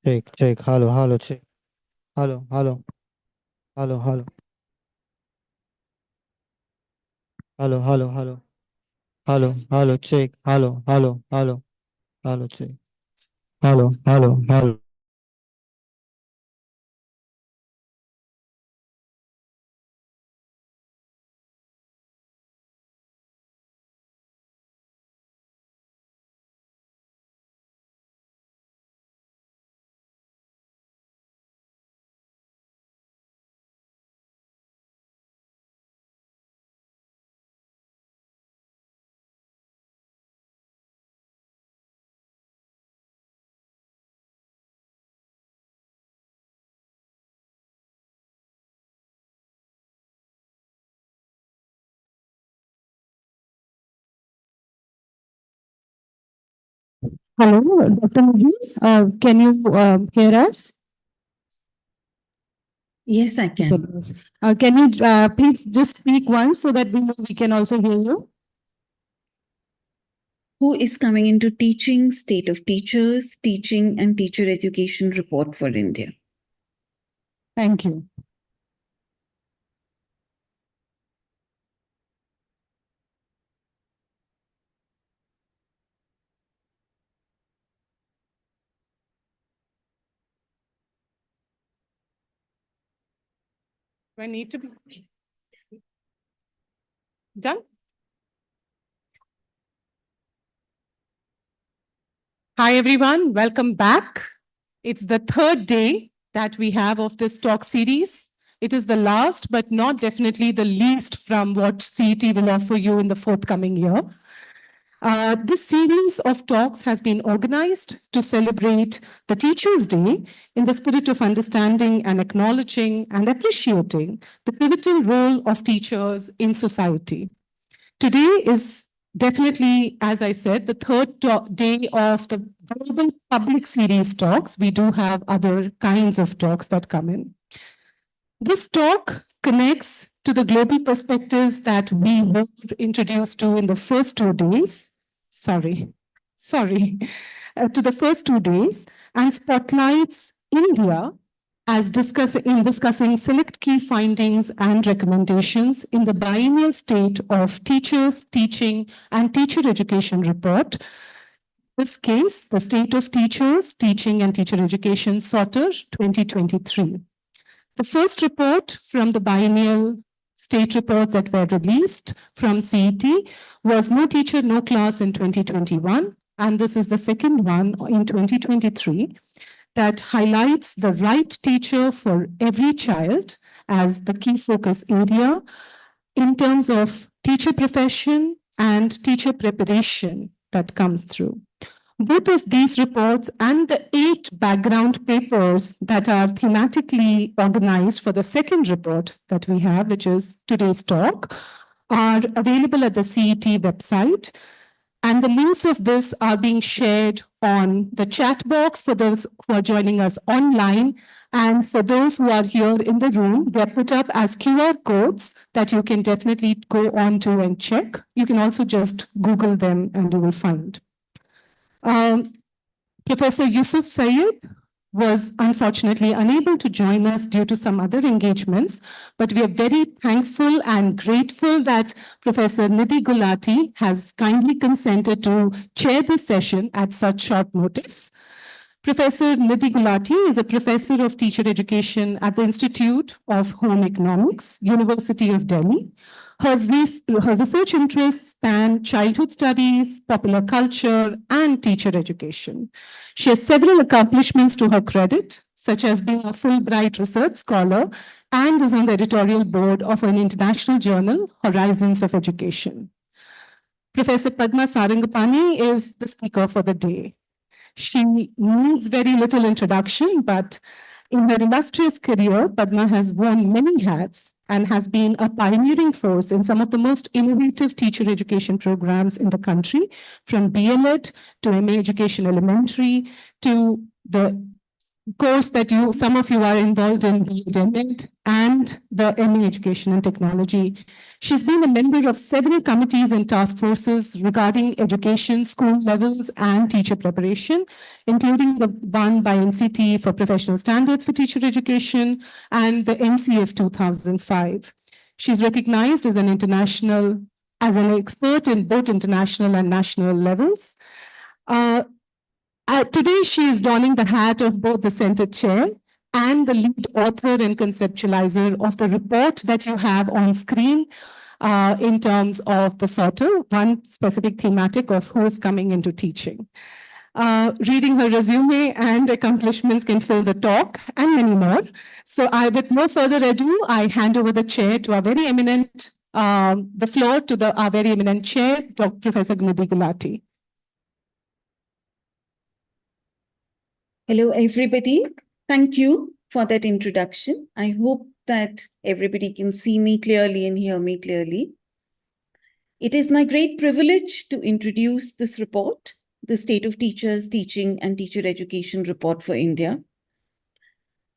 Check. Hello, check. Hello. Hello, check. Hello, check. Hello. Hello, Dr. Mujib. Can you hear us? Yes, I can. Can you please just speak once so that we know we can also hear you? Who is coming into teaching, state of teachers, teaching and teacher education report for India? Thank you. Do I need to be done? Hi, everyone. Welcome back. It's the third day that we have of this talk series. It is the last, but not definitely the least from what CET will offer you in the forthcoming year. This series of talks has been organized to celebrate the Teachers' Day in the spirit of understanding and acknowledging and appreciating the pivotal role of teachers in society. Today is definitely, as I said, the third day of the Global Public Series talks. We do have other kinds of talks that come in. This talk connects to the global perspectives that we were introduced to in the first 2 days. Sorry, to the first 2 days, and spotlights India as discussing select key findings and recommendations in the biennial state of teachers, teaching, and teacher education report. In this case, the state of teachers, teaching, and teacher education SOTER 2023. The first report from the biennial state reports that were released from CET was No Teacher, No Class in 2021. And this is the second one in 2023 that highlights the right teacher for every child as the key focus area in terms of teacher profession and teacher preparation that comes through. Both of these reports and the 8 background papers that are thematically organized for the second report that we have, which is today's talk, are available at the CET website. And the links of this are being shared on the chat box for those who are joining us online. And for those who are here in the room, they're put up as QR codes that you can definitely go on to and check. You can also just Google them and you will find. Professor Yusuf Sayed was unfortunately unable to join us due to some other engagements, but we are very thankful and grateful that Professor Nidhi Gulati has kindly consented to chair this session at such short notice. Professor Nidhi Gulati is a professor of teacher education at the Institute of Home Economics, University of Delhi. Her research interests span childhood studies, popular culture, and teacher education. She has several accomplishments to her credit, such as being a Fulbright research scholar and is on the editorial board of an international journal, Horizons of Education. Professor Padma Sarangapani is the speaker for the day. She needs very little introduction, but in her illustrious career, Padma has worn many hats and has been a pioneering force in some of the most innovative teacher education programs in the country, from BLED to MA Education Elementary to the course that some of you are involved in, the MD and the ME Education and Technology. She's been a member of several committees and task forces regarding education, school levels, and teacher preparation, including the one by NCT for Professional Standards for Teacher Education and the NCF 2005. She's recognized as an expert in both international and national levels. Today, she is donning the hat of both the center chair and the lead author and conceptualizer of the report that you have on screen in terms of the CETE, one specific thematic of who is coming into teaching. Reading her resume and accomplishments can fill the talk and many more. So with no further ado, I hand over the chair to our very eminent, the floor to our very eminent chair, Dr. Professor Nidhi Gulati. Hello, everybody. Thank you for that introduction. I hope that everybody can see me clearly and hear me clearly. It is my great privilege to introduce this report, the State of Teachers, Teaching and Teacher Education Report for India.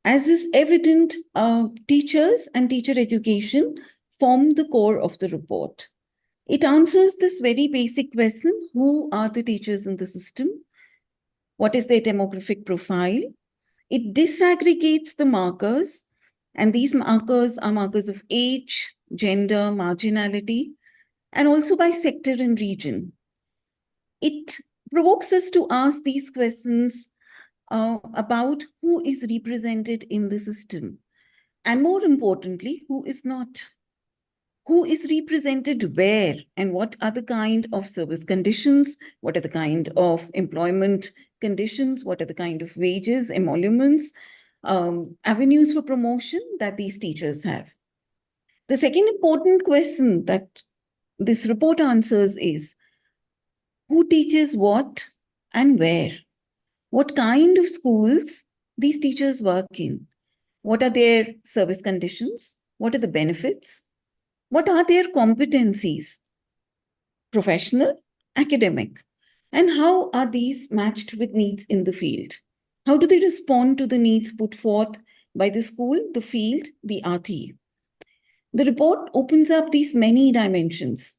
As is evident, teachers and teacher education form the core of the report. It answers this very basic question: who are the teachers in the system? What is their demographic profile? It disaggregates the markers, and these markers are markers of age, gender, marginality, and also by sector and region. It provokes us to ask these questions about who is represented in the system, and more importantly, who is not. Who is represented where, and what are the kind of service conditions? What are the kind of employment conditions? What are the kind of wages, emoluments, avenues for promotion that these teachers have? The second important question that this report answers is, who teaches what and where? What kind of schools these teachers work in? What are their service conditions? What are the benefits? What are their competencies? Professional, academic. And how are these matched with needs in the field? How do they respond to the needs put forth by the school, the field, the RT? The report opens up these many dimensions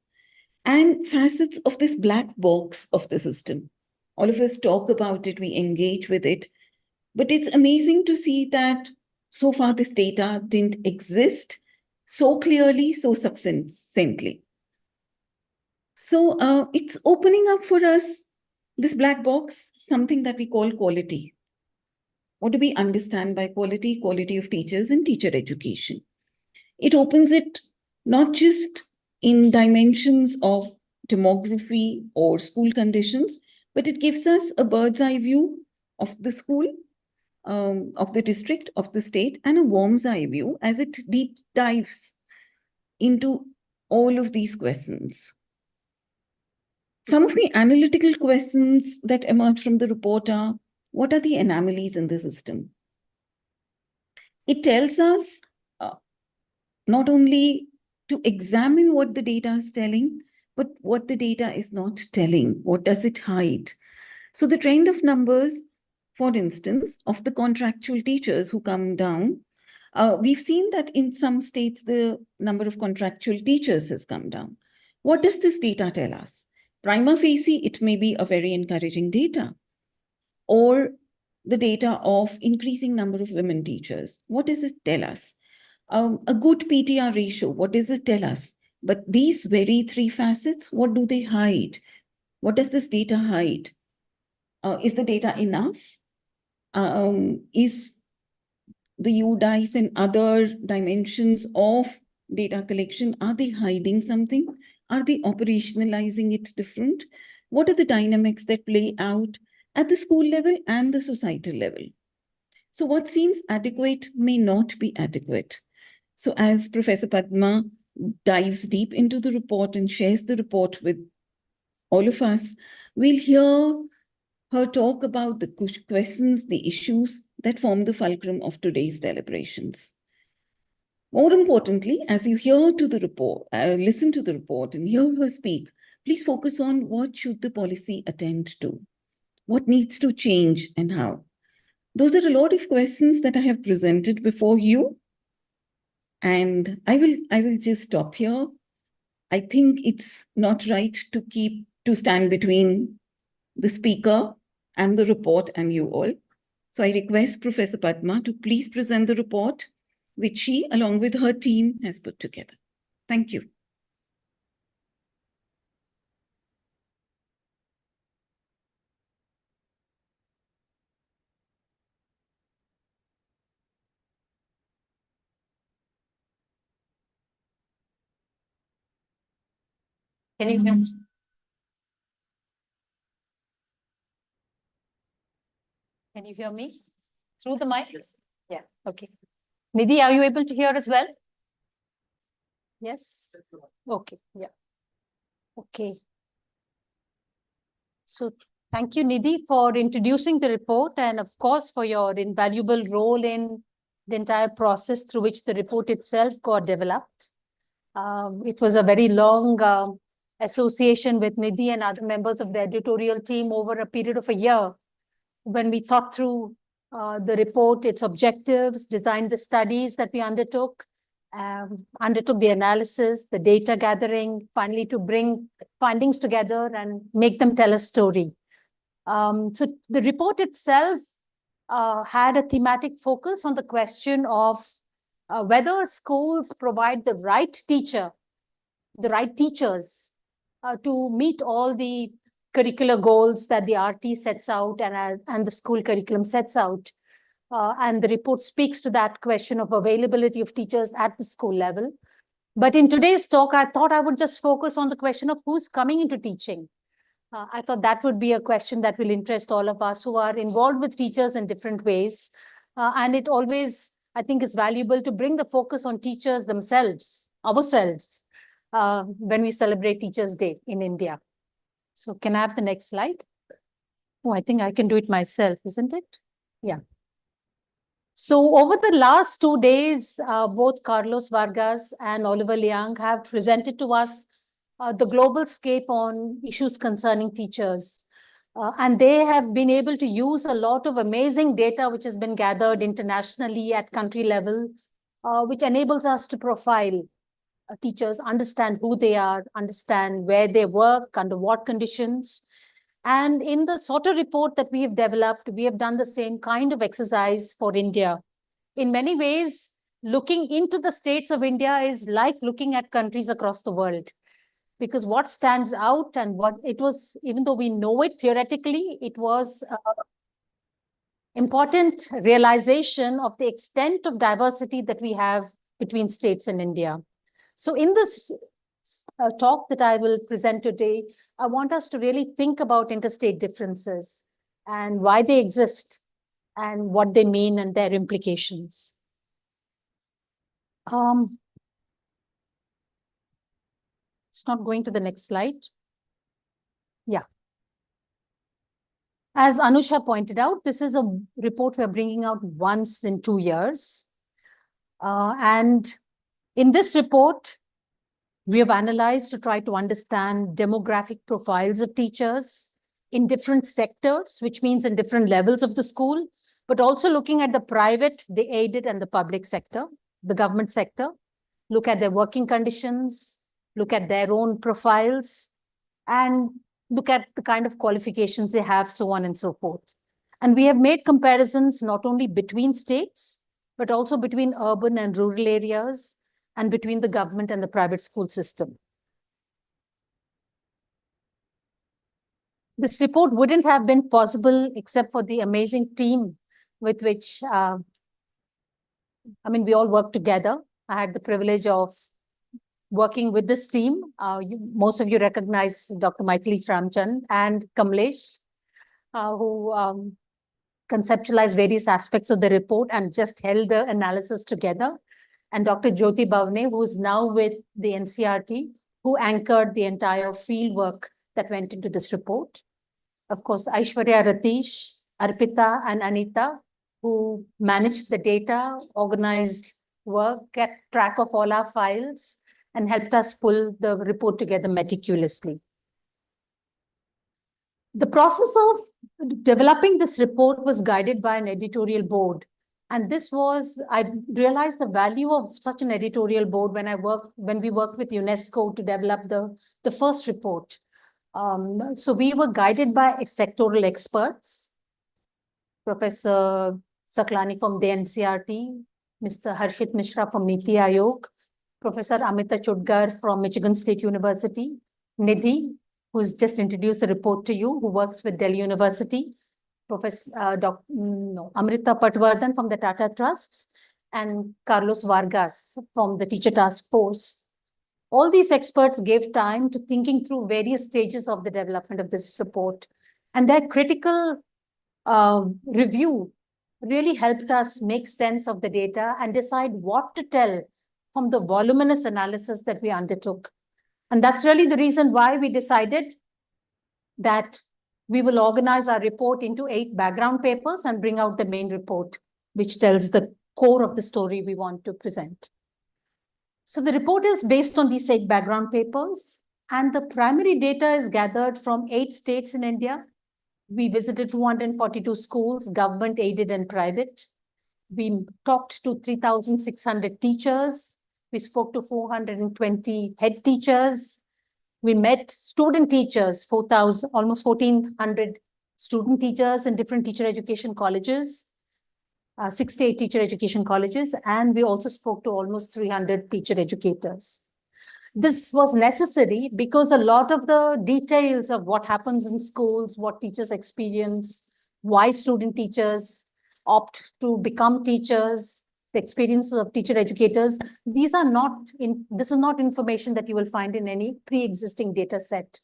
and facets of this black box of the system. All of us talk about it, we engage with it, but it's amazing to see that so far this data didn't exist so clearly, so succinctly. So it's opening up for us, this black box, something that we call quality. What do we understand by quality? Quality of teachers and teacher education. It opens it not just in dimensions of demography or school conditions, but it gives us a bird's eye view of the school, of the district, of the state, and a worm's eye view as it deep dives into all of these questions. Some of the analytical questions that emerge from the report are, what are the anomalies in the system? It tells us not only to examine what the data is telling, but what the data is not telling. What does it hide? So the trend of numbers, for instance, of the contractual teachers who come down, we've seen that in some states, the number of contractual teachers has come down. What does this data tell us? Prima facie, it may be a very encouraging data, or the data of increasing number of women teachers. What does it tell us? A good PTR ratio, what does it tell us? But these very three facets, what do they hide? What does this data hide? Is the data enough? Is the UDICE and other dimensions of data collection, are they hiding something? Are they operationalizing it different? What are the dynamics that play out at the school level and the societal level? So what seems adequate may not be adequate. So as Professor Padma dives deep into the report and shares the report with all of us, we'll hear her talk about the questions, the issues that form the fulcrum of today's deliberations. More importantly, as you hear to the report, listen to the report and hear her speak, please focus on what should the policy attend to, what needs to change and how. Those are a lot of questions that I have presented before you. And I will just stop here. I think it's not right to stand between the speaker and the report and you all. So I request Professor Padma to please present the report, which she, along with her team, has put together. Thank you. Can you hear me? Can you hear me through the mic? Yeah, okay. Nidhi, are you able to hear as well? Yes? Okay, yeah. Okay. So thank you, Nidhi, for introducing the report and of course for your invaluable role in the entire process through which the report itself got developed. It was a very long association with Nidhi and other members of the editorial team over a period of a year when we thought through the report, its objectives, designed the studies that we undertook the analysis, the data gathering, finally to bring findings together and make them tell a story. So the report itself had a thematic focus on the question of whether schools provide the right teachers to meet all the curricular goals that the RT sets out and the school curriculum sets out. And the report speaks to that question of availability of teachers at the school level. But in today's talk, I thought I would just focus on the question of who's coming into teaching. I thought that would be a question that will interest all of us who are involved with teachers in different ways. And it always, I think, is valuable to bring the focus on teachers themselves, ourselves, when we celebrate Teachers' Day in India. So can I have the next slide? Oh, I think I can do it myself, isn't it? Yeah. So over the last 2 days, both Carlos Vargas and Oliver Liang have presented to us the global scape on issues concerning teachers. And they have been able to use a lot of amazing data which has been gathered internationally at country level, which enables us to profile teachers, understand who they are, understand where they work, under what conditions. And in the SOTA report that we have developed, we have done the same kind of exercise for India. In many ways, looking into the states of India is like looking at countries across the world. Because what stands out and what it was, even though we know it theoretically, it was important realization of the extent of diversity that we have between states in India. So in this talk that I will present today, I want us to really think about interstate differences and why they exist and what they mean and their implications. It's not going to the next slide. Yeah. As Anusha pointed out, this is a report we're bringing out once in 2 years. And in this report, we have analyzed to try to understand demographic profiles of teachers in different sectors, which means in different levels of the school, but also looking at the private, the aided, and the public sector, the government sector, look at their working conditions, look at their own profiles, and look at the kind of qualifications they have, so on and so forth. And we have made comparisons not only between states, but also between urban and rural areas, and between the government and the private school system. This report wouldn't have been possible except for the amazing team with which, we all work together. I had the privilege of working with this team. Most of you recognize Dr. Maithili Ramchand and Kamlesh, who conceptualized various aspects of the report and just held the analysis together. And Dr. Jyoti Bhavne, who is now with the NCRT, who anchored the entire field work that went into this report. Of course, Aishwarya, Ratish, Arpita, and Anita, who managed the data, organized work, kept track of all our files, and helped us pull the report together meticulously. The process of developing this report was guided by an editorial board. And this was, I realized the value of such an editorial board when we worked with UNESCO to develop the first report. So we were guided by sectoral experts, Professor Saklani from the NCRT, Mr. Harshit Mishra from Niti Aayog, Professor Amita Chudgar from Michigan State University, Nidhi, who's just introduced a report to you, who works with Delhi University, Professor Amrita Patwardhan from the Tata Trusts, and Carlos Vargas from the Teacher Task Force. All these experts gave time to thinking through various stages of the development of this report, and their critical review really helped us make sense of the data and decide what to tell from the voluminous analysis that we undertook. And that's really the reason why we decided that we will organize our report into 8 background papers and bring out the main report, which tells the core of the story we want to present. So the report is based on these 8 background papers, and the primary data is gathered from 8 states in India. We visited 242 schools, government, aided, and private. We talked to 3,600 teachers. We spoke to 420 head teachers. We met student teachers, almost 1,400 student teachers in different teacher education colleges, 68 teacher education colleges, and we also spoke to almost 300 teacher educators. This was necessary because a lot of the details of what happens in schools, what teachers experience, why student teachers opt to become teachers, the experiences of teacher educators, this is not information that you will find in any pre-existing data set.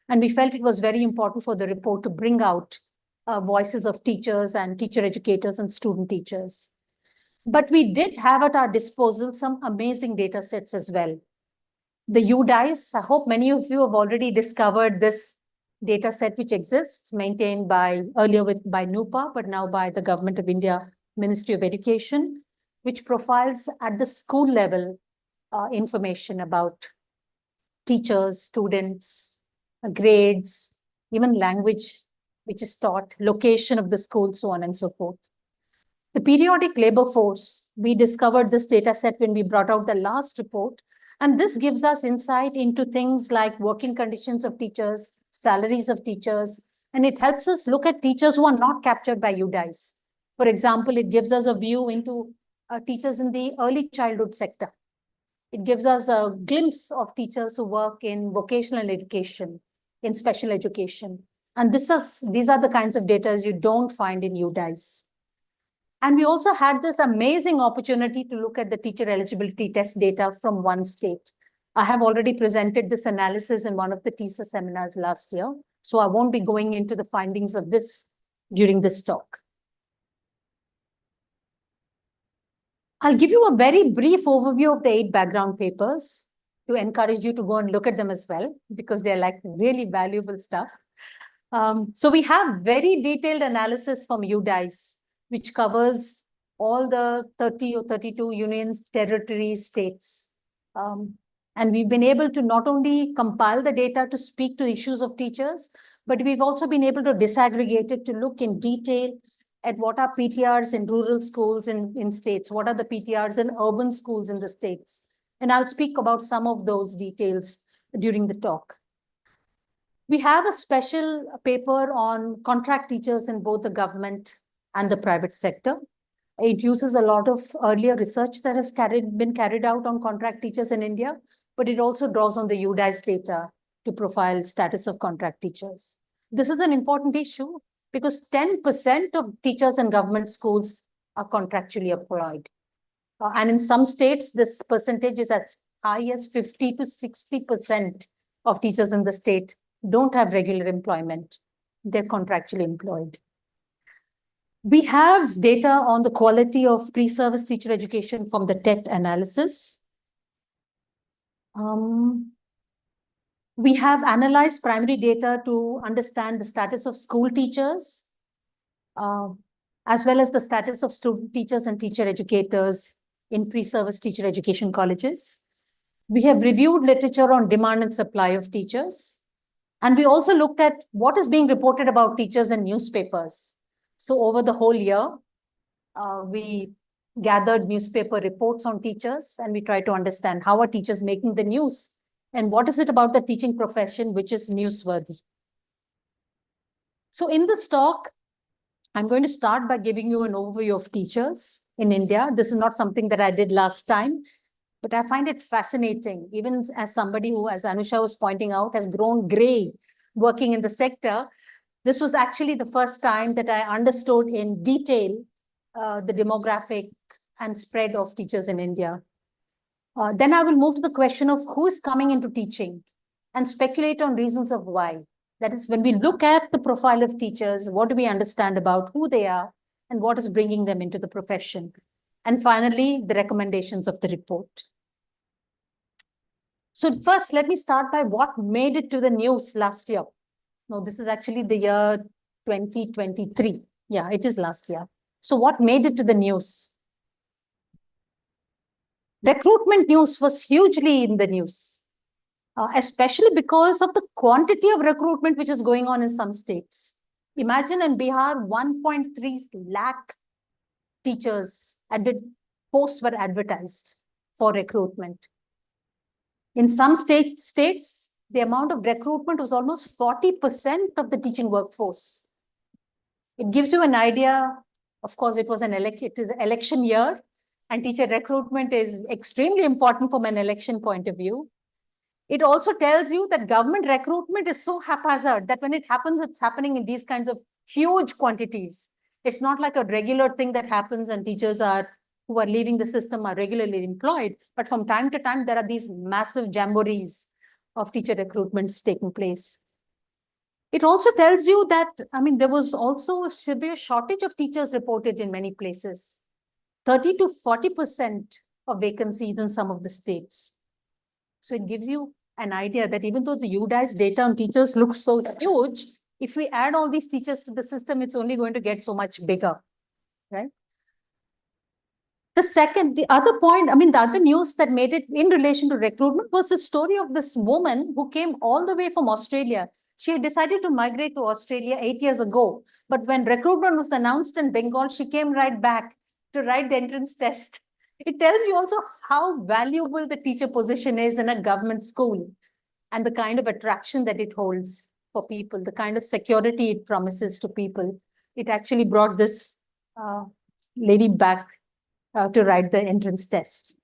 And we felt it was very important for the report to bring out voices of teachers and teacher educators and student teachers. But we did have at our disposal some amazing data sets as well. The UDICE, I hope many of you have already discovered this data set which exists, maintained earlier by NUPA, but now by the Government of India, Ministry of Education, which profiles at the school level information about teachers, students, grades, even language which is taught, location of the school, so on and so forth. The periodic labor force, we discovered this data set when we brought out the last report. And this gives us insight into things like working conditions of teachers, salaries of teachers, and it helps us look at teachers who are not captured by UDICE. For example, it gives us a view into teachers in the early childhood sector. It gives us a glimpse of teachers who work in vocational education, in special education. And these are the kinds of data you don't find in UDICE. And we also had this amazing opportunity to look at the teacher eligibility test data from one state. I have already presented this analysis in one of the TISA seminars last year, so I won't be going into the findings of this during this talk. I'll give you a very brief overview of the 8 background papers to encourage you to go and look at them as well, because they're like really valuable stuff. So we have very detailed analysis from UDICE, which covers all the 30 or 32 unions, territories, states. And we've been able to not only compile the data to speak to issues of teachers, but we've also been able to disaggregate it to look in detail at what are PTRs in rural schools in states, what are the PTRs in urban schools in the states. And I'll speak about some of those details during the talk. We have a special paper on contract teachers in both the government and the private sector. It uses a lot of earlier research that has been carried out on contract teachers in India, but it also draws on the UDICE data to profile status of contract teachers. This is an important issue because 10% of teachers in government schools are contractually employed. And in some states, this percentage is as high as 50 to 60% of teachers in the state don't have regular employment. They're contractually employed. We have data on the quality of pre-service teacher education from the TET analysis. We have analyzed primary data to understand the status of school teachers, as well as the status of student teachers and teacher educators in pre-service teacher education colleges. We have reviewed literature on demand and supply of teachers. And we also looked at what is being reported about teachers in newspapers. So over the whole year, we gathered newspaper reports on teachers, and we tried to understand how are teachers making the news and what is it about the teaching profession which is newsworthy. So in this talk, I'm going to start by giving you an overview of teachers in India. This is not something that I did last time, but I find it fascinating, even as somebody who, as Anusha was pointing out, has grown gray working in the sector. This was actually the first time that I understood in detail the demographic and spread of teachers in India. Then I will move to the question of who is coming into teaching and speculate on reasons of why. That is, when we look at the profile of teachers, what do we understand about who they are and what is bringing them into the profession? And finally, the recommendations of the report. So first, let me start by what made it to the news last year. No, this is actually the year 2023. Yeah, it is last year. So what made it to the news? Recruitment news was hugely in the news, especially because of the quantity of recruitment which is going on in some states. Imagine in Bihar, 1.3 lakh teachers posts were advertised for recruitment. In some states, the amount of recruitment was almost 40% of the teaching workforce. It gives you an idea. Of course, it is an election year, and teacher recruitment is extremely important from an election point of view. It also tells you that government recruitment is so haphazard that when it happens, it's happening in these kinds of huge quantities. It's not like a regular thing that happens and teachers who are leaving the system are regularly employed. But from time to time, there are these massive jamborees of teacher recruitments taking place. It also tells you that, there was also a severe shortage of teachers reported in many places. 30 to 40% of vacancies in some of the states. So it gives you an idea that even though the UDICE data on teachers looks so huge, if we add all these teachers to the system, it's only going to get so much bigger, right? The other point, the other news that made it in relation to recruitment was the story of this woman who came all the way from Australia. She had decided to migrate to Australia 8 years ago. But when recruitment was announced in Bengal, she came right back to write the entrance test. It tells you also how valuable the teacher position is in a government school and the kind of attraction that it holds for people, the kind of security it promises to people. It actually brought this lady back to write the entrance test.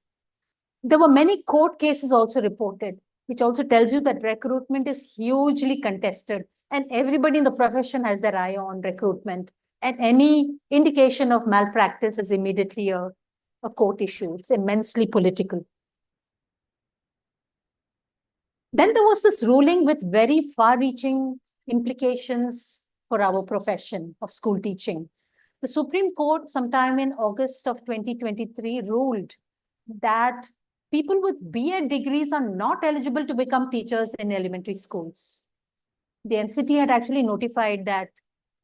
There were many court cases also reported, which also tells you that recruitment is hugely contested and everybody in the profession has their eye on recruitment. And any indication of malpractice is immediately a court issue. It's immensely political. Then there was this ruling with very far-reaching implications for our profession of school teaching. The Supreme Court, sometime in August of 2023, ruled that people with BEd degrees are not eligible to become teachers in elementary schools. The NCT had actually notified that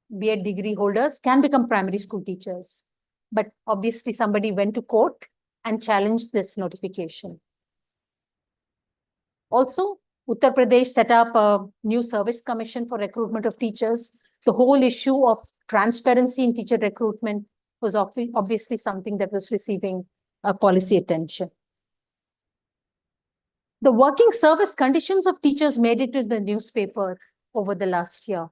BEd degree holders can become primary school teachers. But obviously, somebody went to court and challenged this notification. Also, Uttar Pradesh set up a new service commission for recruitment of teachers. The whole issue of transparency in teacher recruitment was obviously something that was receiving policy attention. The working service conditions of teachers made it to the newspaper over the last year.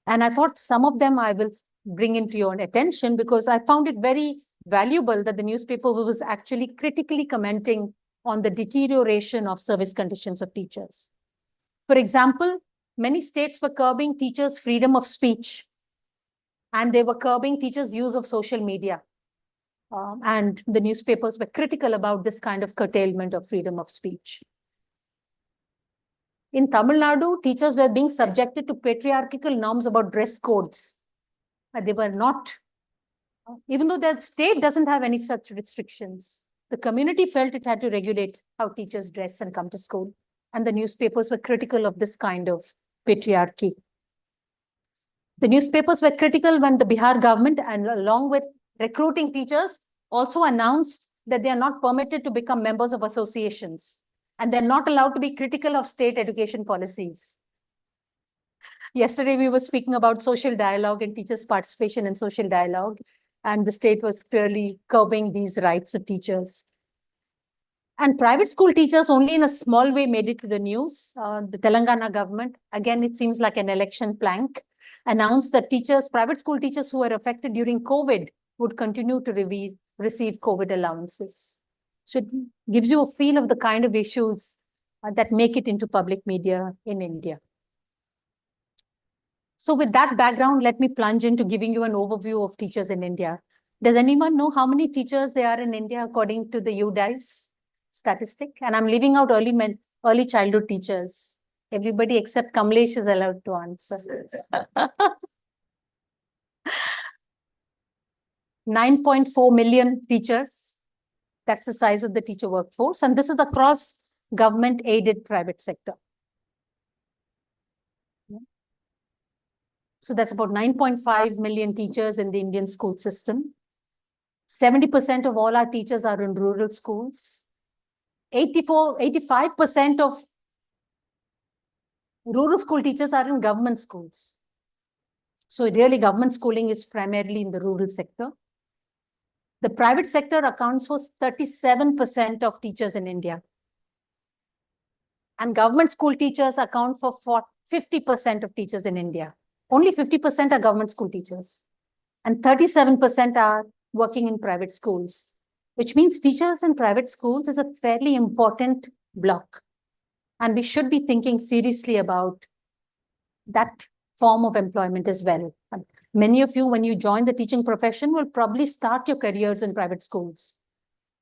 And I thought some of them I will bring into your attention because I found it very valuable that the newspaper was actually critically commenting on the deterioration of service conditions of teachers. For example, many states were curbing teachers' freedom of speech, and they were curbing teachers' use of social media. And the newspapers were critical about this kind of curtailment of freedom of speech. In Tamil Nadu, teachers were being subjected to patriarchal norms about dress codes. They were not, even though the state doesn't have any such restrictions, the community felt it had to regulate how teachers dress and come to school. And the newspapers were critical of this kind of patriarchy. The newspapers were critical when the Bihar government, and along with recruiting teachers, also announced that they are not permitted to become members of associations. And they're not allowed to be critical of state education policies. Yesterday, we were speaking about social dialogue and teachers' participation in social dialogue, and the state was clearly curbing these rights of teachers. And private school teachers only in a small way made it to the news. The Telangana government, again, it seems like an election plank, announced that private school teachers who were affected during COVID would continue to receive COVID allowances. So it gives you a feel of the kind of issues that make it into public media in India. So with that background, let me plunge into giving you an overview of teachers in India. Does anyone know how many teachers there are in India according to the UDICE statistic? And I'm leaving out early childhood teachers. Everybody except Kamlesh is allowed to answer. 9.4 million teachers. That's the size of the teacher workforce. And this is across government-aided private sector. So that's about 9.5 million teachers in the Indian school system. 70% of all our teachers are in rural schools. 85% of rural school teachers are in government schools. So really government schooling is primarily in the rural sector. The private sector accounts for 37% of teachers in India. And government school teachers account for 50% of teachers in India. Only 50% are government school teachers. And 37% are working in private schools, which means teachers in private schools is a fairly important block. And we should be thinking seriously about that form of employment as well. Many of you, when you join the teaching profession, will probably start your careers in private schools.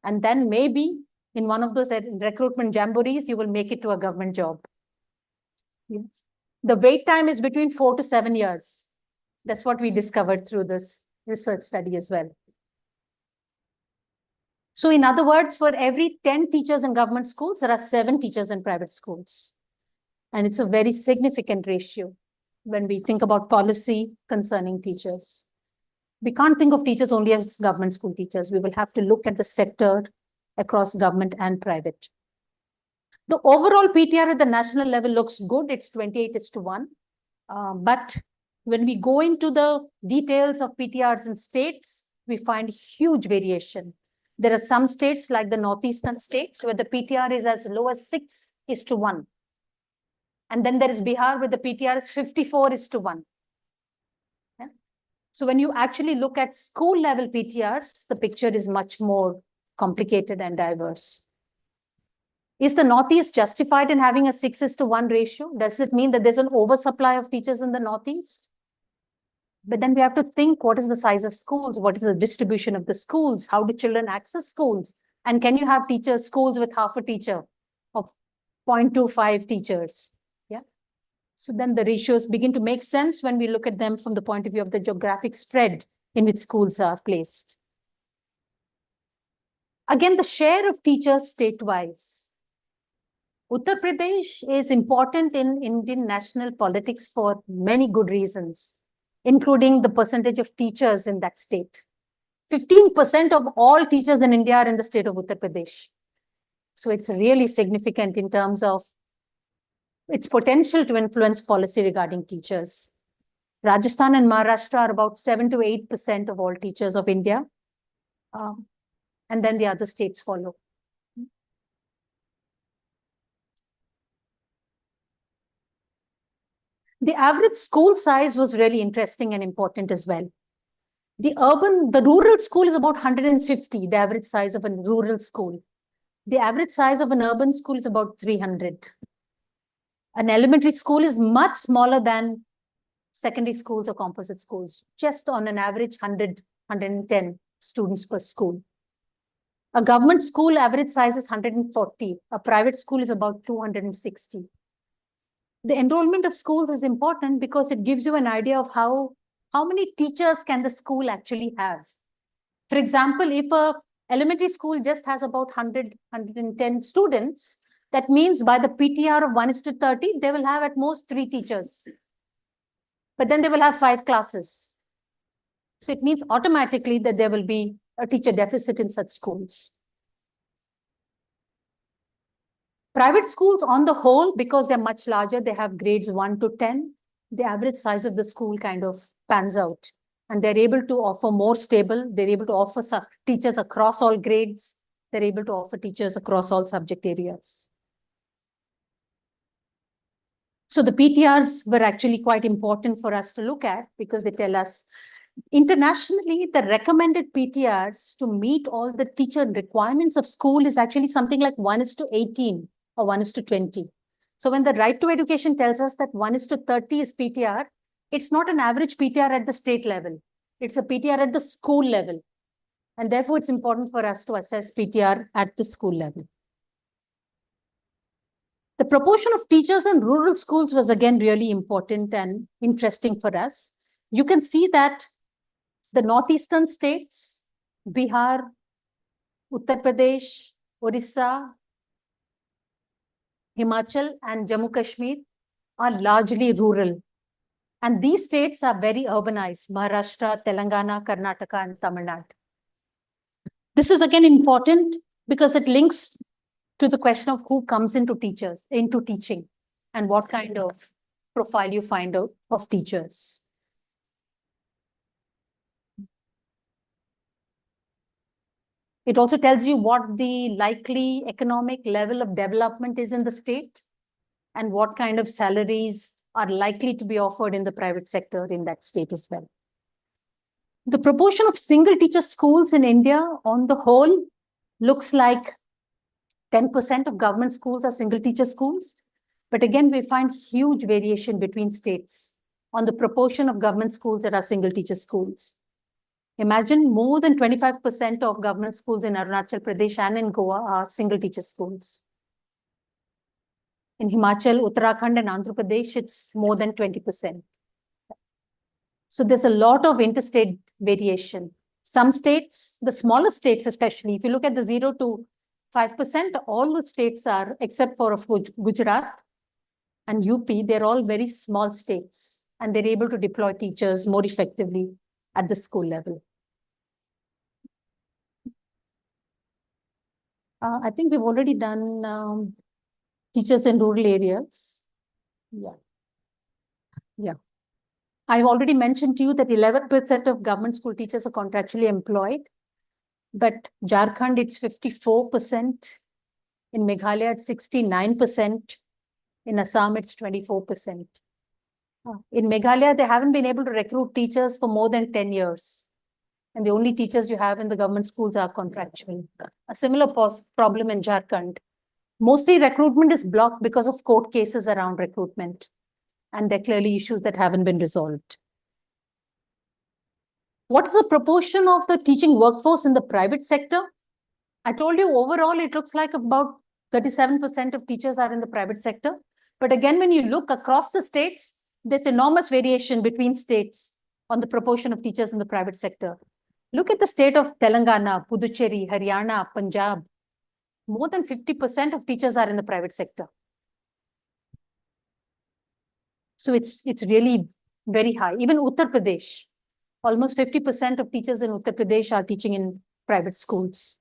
And then maybe in one of those recruitment jamborees, you will make it to a government job. The wait time is between 4 to 7 years. That's what we discovered through this research study as well. So in other words, for every 10 teachers in government schools, there are 7 teachers in private schools. And it's a very significant ratio when we think about policy concerning teachers. We can't think of teachers only as government school teachers. We will have to look at the sector across government and private. The overall PTR at the national level looks good. It's 28:1. But when we go into the details of PTRs in states, we find huge variation. There are some states like the northeastern states where the PTR is as low as 6:1. And then there is Bihar where the PTR is 54:1. Yeah? So when you actually look at school level PTRs, the picture is much more complicated and diverse. Is the Northeast justified in having a 6:1 ratio? Does it mean that there's an oversupply of teachers in the Northeast? But then we have to think, what is the size of schools? What is the distribution of the schools? How do children access schools? And can you have schools with half a teacher or 0.25 teachers? Yeah. So then the ratios begin to make sense when we look at them from the point of view of the geographic spread in which schools are placed. Again, the share of teachers state-wise. Uttar Pradesh is important in Indian national politics for many good reasons, including the percentage of teachers in that state. 15% of all teachers in India are in the state of Uttar Pradesh. So it's really significant in terms of its potential to influence policy regarding teachers. Rajasthan and Maharashtra are about 7 to 8% of all teachers of India. And then the other states follow. The average school size was really interesting and important as well. The rural school is about 150, the average size of a rural school. The average size of an urban school is about 300. An elementary school is much smaller than secondary schools or composite schools, just on an average 100, 110 students per school. A government school average size is 140. A private school is about 260. The enrollment of schools is important because it gives you an idea of how many teachers can the school actually have. For example, if a elementary school just has about 100, 110 students, that means by the PTR of 1:30, they will have at most 3 teachers. But then they will have 5 classes. So it means automatically that there will be a teacher deficit in such schools. Private schools on the whole, because they're much larger, they have grades 1 to 10. the average size of the school kind of pans out. And they're able to offer more stable, they're able to offer teachers across all grades, they're able to offer teachers across all subject areas. So the PTRs were actually quite important for us to look at because they tell us internationally, the recommended PTRs to meet all the teacher requirements of school is actually something like 1:18 or 1:20. So when the Right to Education tells us that 1:30 is PTR, it's not an average PTR at the state level. It's a PTR at the school level. And therefore, it's important for us to assess PTR at the school level. The proportion of teachers in rural schools was again really important and interesting for us. You can see that the northeastern states, Bihar, Uttar Pradesh, Orissa, Himachal, and Jammu Kashmir are largely rural. And these states are very urbanized, Maharashtra, Telangana, Karnataka, and Tamil Nadu. This is again important because it links to the question of who comes into teaching, and what kind of profile you find out of teachers. It also tells you what the likely economic level of development is in the state and what kind of salaries are likely to be offered in the private sector in that state as well. The proportion of single teacher schools in India on the whole looks like 10% of government schools are single teacher schools. But again, we find huge variation between states on the proportion of government schools that are single teacher schools. Imagine more than 25% of government schools in Arunachal Pradesh and in Goa are single teacher schools. In Himachal, Uttarakhand, and Andhra Pradesh, it's more than 20%. So there's a lot of interstate variation. Some states, the smaller states especially, if you look at the 0 to 5%, all the states are, except for of course, Gujarat and UP, they're all very small states, and they're able to deploy teachers more effectively at the school level. I think we've already done teachers in rural areas. Yeah. I've already mentioned to you that 11% of government school teachers are contractually employed, but Jharkhand, it's 54%. In Meghalaya, it's 69%. In Assam, it's 24%. In Meghalaya, they haven't been able to recruit teachers for more than 10 years. And the only teachers you have in the government schools are contractual. A similar problem in Jharkhand. Mostly recruitment is blocked because of court cases around recruitment. And there are clearly issues that haven't been resolved. What is the proportion of the teaching workforce in the private sector? I told you overall, it looks like about 37% of teachers are in the private sector. But again, when you look across the states, there's enormous variation between states on the proportion of teachers in the private sector. Look at the state of Telangana, Puducherry, Haryana, Punjab. More than 50% of teachers are in the private sector. So it's really very high. Even Uttar Pradesh, almost 50% of teachers in Uttar Pradesh are teaching in private schools.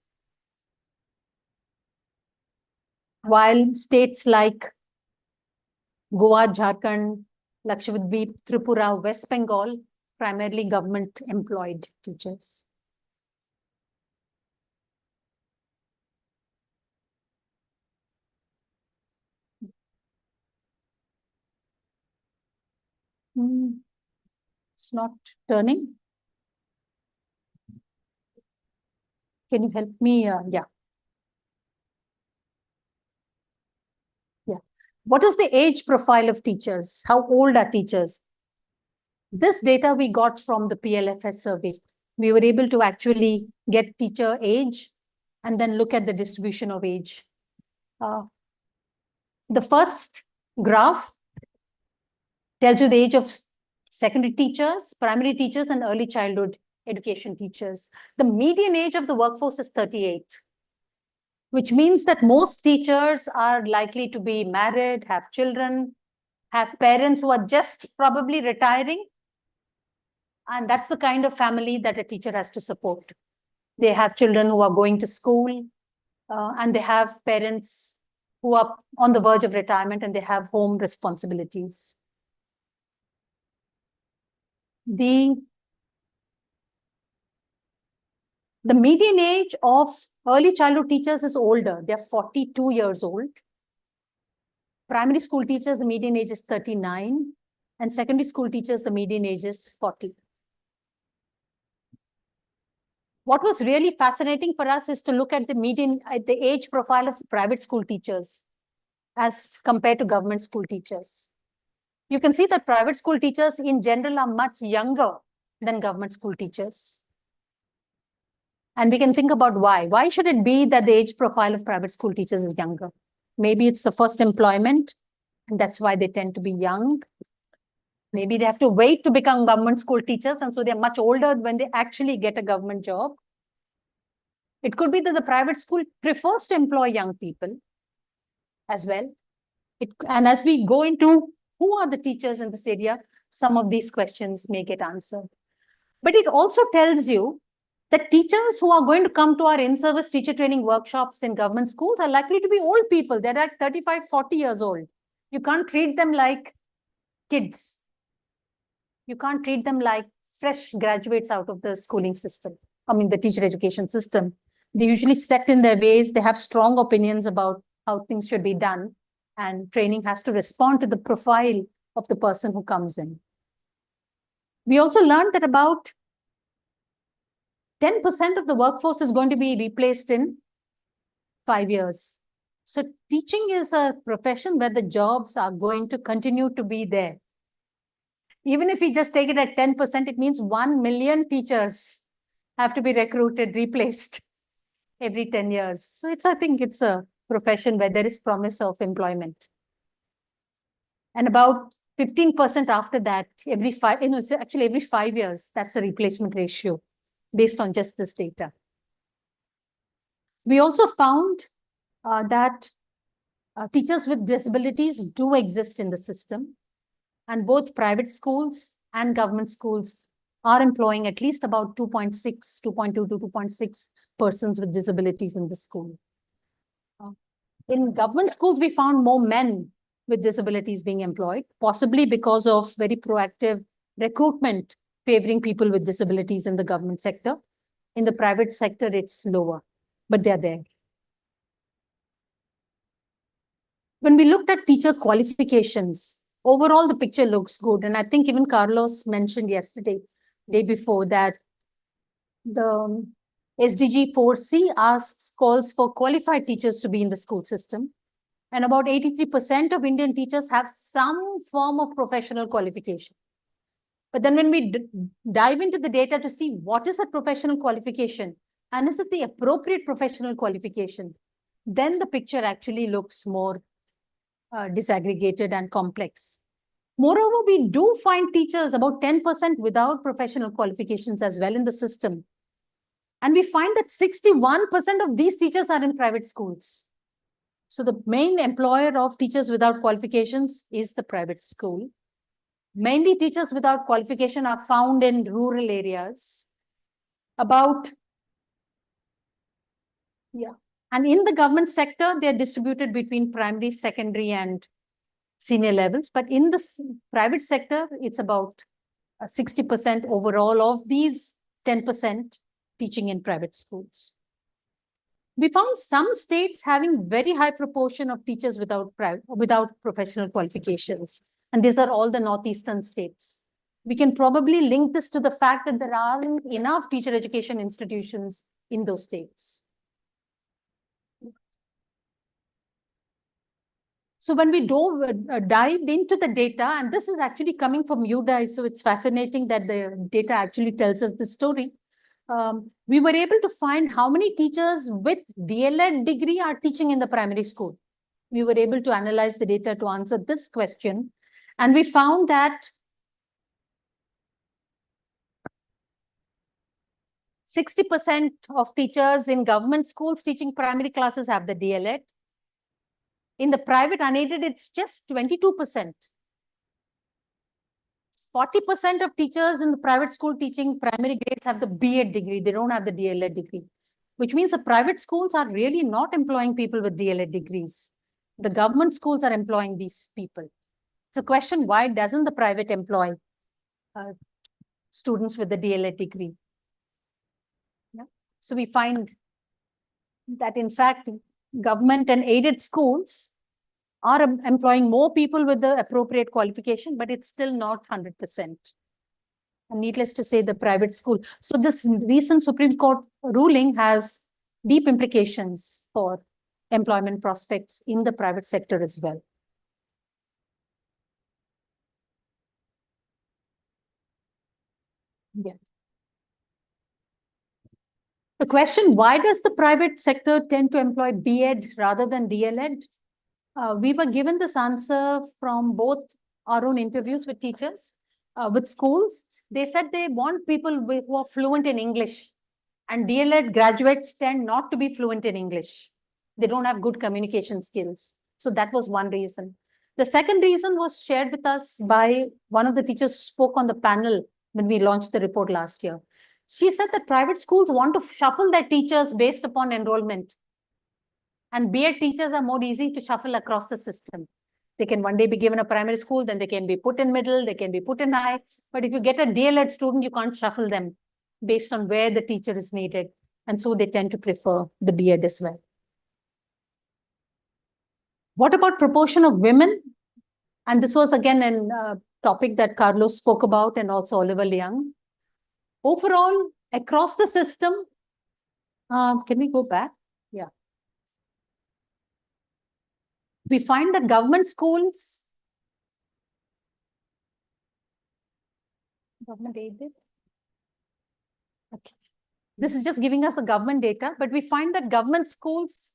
While states like Goa, Jharkhand, Lakshadweep, Tripura, West Bengal, primarily government employed teachers. It's not turning. Can you help me? Yeah. What is the age profile of teachers? How old are teachers? This data we got from the PLFS survey. We were able to actually get teacher age and then look at the distribution of age. The first graph tells you the age of secondary teachers, primary teachers, and early childhood education teachers. The median age of the workforce is 38. Which means that most teachers are likely to be married, have children, have parents who are just probably retiring. And that's the kind of family that a teacher has to support. They have children who are going to school, and they have parents who are on the verge of retirement, and they have home responsibilities. the median age of early childhood teachers is older. They're 42 years old. Primary school teachers, the median age is 39. And secondary school teachers, the median age is 40. What was really fascinating for us is to look at the age profile of private school teachers as compared to government school teachers. You can see that private school teachers in general are much younger than government school teachers. And we can think about why. Why should it be that the age profile of private school teachers is younger? Maybe it's the first employment, and that's why they tend to be young. Maybe they have to wait to become government school teachers, and so they're much older when they actually get a government job. It could be that the private school prefers to employ young people as well. And as we go into who are the teachers in this area, some of these questions may get answered. But it also tells you that teachers who are going to come to our in-service teacher training workshops in government schools are likely to be old people. They're like 35, 40 years old. You can't treat them like kids. You can't treat them like fresh graduates out of the schooling system. I mean, the teacher education system. They usually set in their ways. They have strong opinions about how things should be done. And training has to respond to the profile of the person who comes in. We also learned that about 10% of the workforce is going to be replaced in 5 years. So teaching is a profession where the jobs are going to continue to be there. Even if we just take it at 10%, it means 1 million teachers have to be recruited, replaced every 10 years. So I think it's a profession where there is promise of employment. And about 15% after that, every 5 years, that's the replacement ratio based on just this data. We also found that teachers with disabilities do exist in the system, and both private schools and government schools are employing at least about 2.2 to 2.6 persons with disabilities in the school. In government schools, we found more men with disabilities being employed, possibly because of very proactive recruitment favoring people with disabilities in the government sector. In the private sector, it's lower, but they're there. When we looked at teacher qualifications, overall, the picture looks good. And I think even Carlos mentioned day before, that the SDG 4C calls for qualified teachers to be in the school system. And about 83% of Indian teachers have some form of professional qualification. But then when we dive into the data to see what is a professional qualification and is it the appropriate professional qualification, then the picture actually looks more disaggregated and complex. Moreover, we do find teachers, about 10% without professional qualifications as well in the system. And we find that 61% of these teachers are in private schools. So the main employer of teachers without qualifications is the private school. Mainly teachers without qualification are found in rural areas. And in the government sector, they're distributed between primary, secondary, and senior levels. But in the private sector, it's about 60% overall of these 10% teaching in private schools. We found some states having very high proportion of teachers without professional qualifications. And these are all the northeastern states. We can probably link this to the fact that there aren't enough teacher education institutions in those states. So when we dived into the data, and this is actually coming from UDI, so it's fascinating that the data actually tells us the story. We were able to find how many teachers with DLED degree are teaching in the primary school. We were able to analyze the data to answer this question. And we found that 60% of teachers in government schools teaching primary classes have the DLED. In the private unaided, it's just 22%. 40% of teachers in the private school teaching primary grades have the BEd degree. They don't have the DLED degree, which means the private schools are really not employing people with DLED degrees. The government schools are employing these people. It's a question, why doesn't the private employ students with the DLED degree. Yeah. So we find that in fact, government and aided schools are employing more people with the appropriate qualification, but it's still not 100%. And needless to say, the private school. So this recent Supreme Court ruling has deep implications for employment prospects in the private sector as well. Yeah. The question, why does the private sector tend to employ B.Ed rather than DLEd? We were given this answer from both our own interviews with teachers, with schools. They said they want people who are fluent in English, and DLEd graduates tend not to be fluent in English. They don't have good communication skills. So that was one reason. The second reason was shared with us by one of the teachers who spoke on the panel when we launched the report last year. She said that private schools want to shuffle their teachers based upon enrollment. And B.Ed teachers are more easy to shuffle across the system. They can one day be given a primary school, then they can be put in middle, they can be put in high. But if you get a DLEd student, you can't shuffle them based on where the teacher is needed. And so they tend to prefer the B.Ed as well. What about proportion of women? And this was again a topic that Carlos spoke about and also Oliver Liang. Overall, across the system, can we go back? Yeah. We find that government schools, government aided. Okay. This is just giving us the government data, but we find that government schools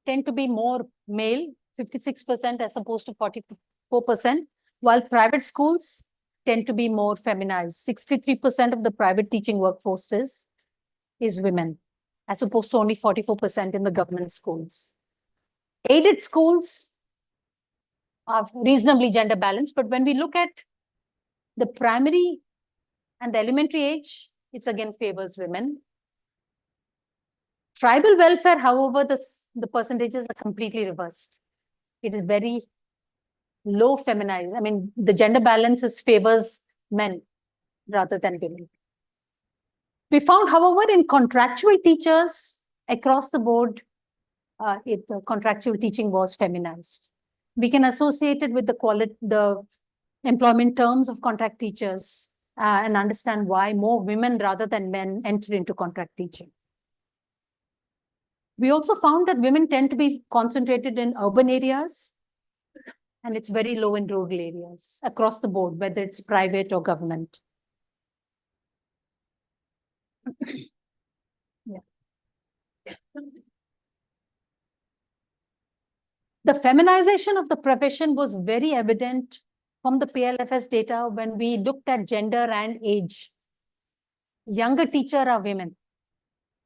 tend to be more male, 56% as opposed to 44%, while private schools tend to be more feminized. 63% of the private teaching workforce is women, as opposed to only 44% in the government schools. Aided schools are reasonably gender balanced, but when we look at the primary and the elementary age, it again favors women. Tribal welfare, however, the percentages are completely reversed. It is very low feminized. I mean, the gender balance favors men rather than women. We found, however, in contractual teachers across the board, the contractual teaching was feminized. We can associate it with the employment terms of contract teachers and understand why more women rather than men enter into contract teaching. We also found that women tend to be concentrated in urban areas, and it's very low in rural areas across the board, whether it's private or government. Yeah. The feminization of the profession was very evident from the PLFS data when we looked at gender and age. Younger teachers are women.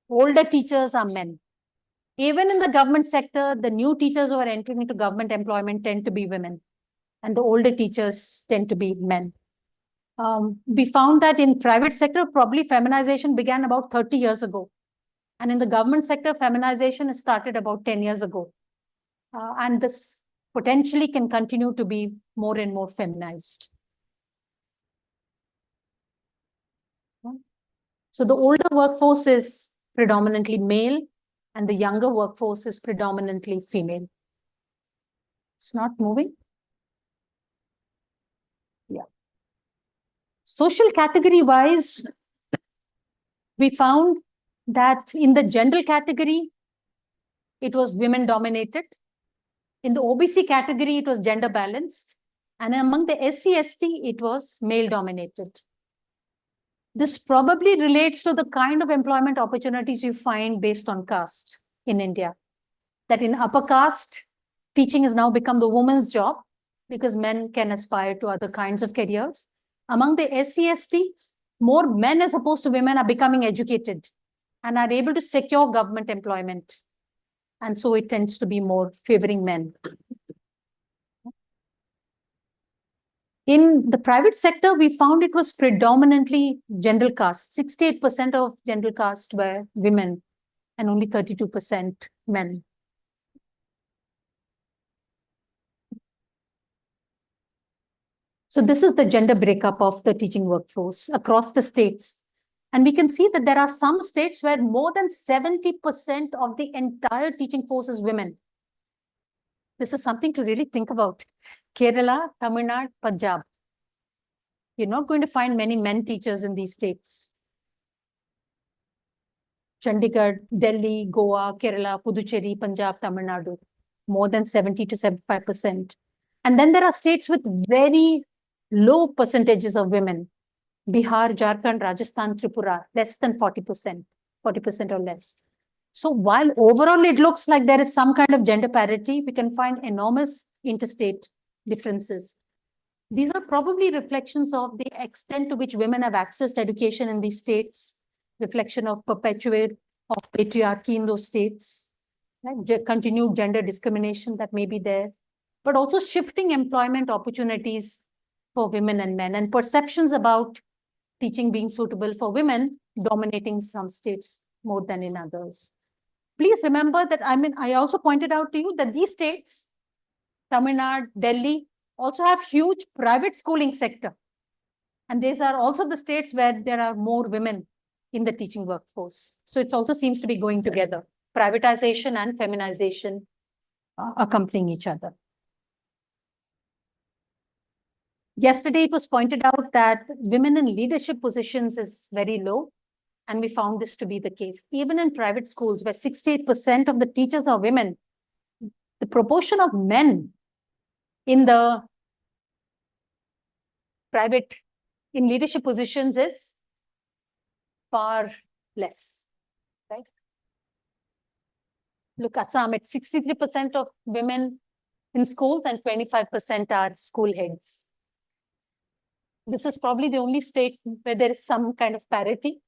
Older teachers are men. Even in the government sector, the new teachers who are entering into government employment tend to be women, and the older teachers tend to be men. We found that in private sector, probably feminization began about 30 years ago. And in the government sector, feminization started about 10 years ago. And this potentially can continue to be more and more feminized. So the older workforce is predominantly male, and the younger workforce is predominantly female. It's not moving. Yeah. Social category wise, we found that in the general category, it was women dominated. In the OBC category, it was gender balanced. And among the SC/ST, it was male dominated. This probably relates to the kind of employment opportunities you find based on caste in India. That in upper caste, teaching has now become the woman's job because men can aspire to other kinds of careers. Among the SC/ST, more men as opposed to women are becoming educated and are able to secure government employment. And so it tends to be more favoring men. In the private sector, we found it was predominantly general caste. 68% of general caste were women and only 32% men. So this is the gender breakup of the teaching workforce across the states. And we can see that there are some states where more than 70% of the entire teaching force is women. This is something to really think about. Kerala, Tamil Nadu, Punjab. You're not going to find many men teachers in these states. Chandigarh, Delhi, Goa, Kerala, Puducherry, Punjab, Tamil Nadu. More than 70 to 75%. And then there are states with very low percentages of women. Bihar, Jharkhand, Rajasthan, Tripura, less than 40%, 40% or less. So while overall it looks like there is some kind of gender parity, we can find enormous interstate differences. These are probably reflections of the extent to which women have accessed education in these states, reflection of perpetuate of patriarchy in those states, right? Continued gender discrimination that may be there, but also shifting employment opportunities for women and men, and perceptions about teaching being suitable for women dominating some states more than in others. Please remember that, I also pointed out to you that these states, Tamil Nadu, Delhi, also have huge private schooling sector. And these are also the states where there are more women in the teaching workforce. So it also seems to be going together, privatization and feminization accompanying each other. Yesterday, it was pointed out that women in leadership positions is very low. And we found this to be the case. Even in private schools, where 68% of the teachers are women, the proportion of men in the private, in leadership positions is far less, right? Look, Assam, at 63% of women in schools and 25% are school heads. This is probably the only state where there is some kind of parity.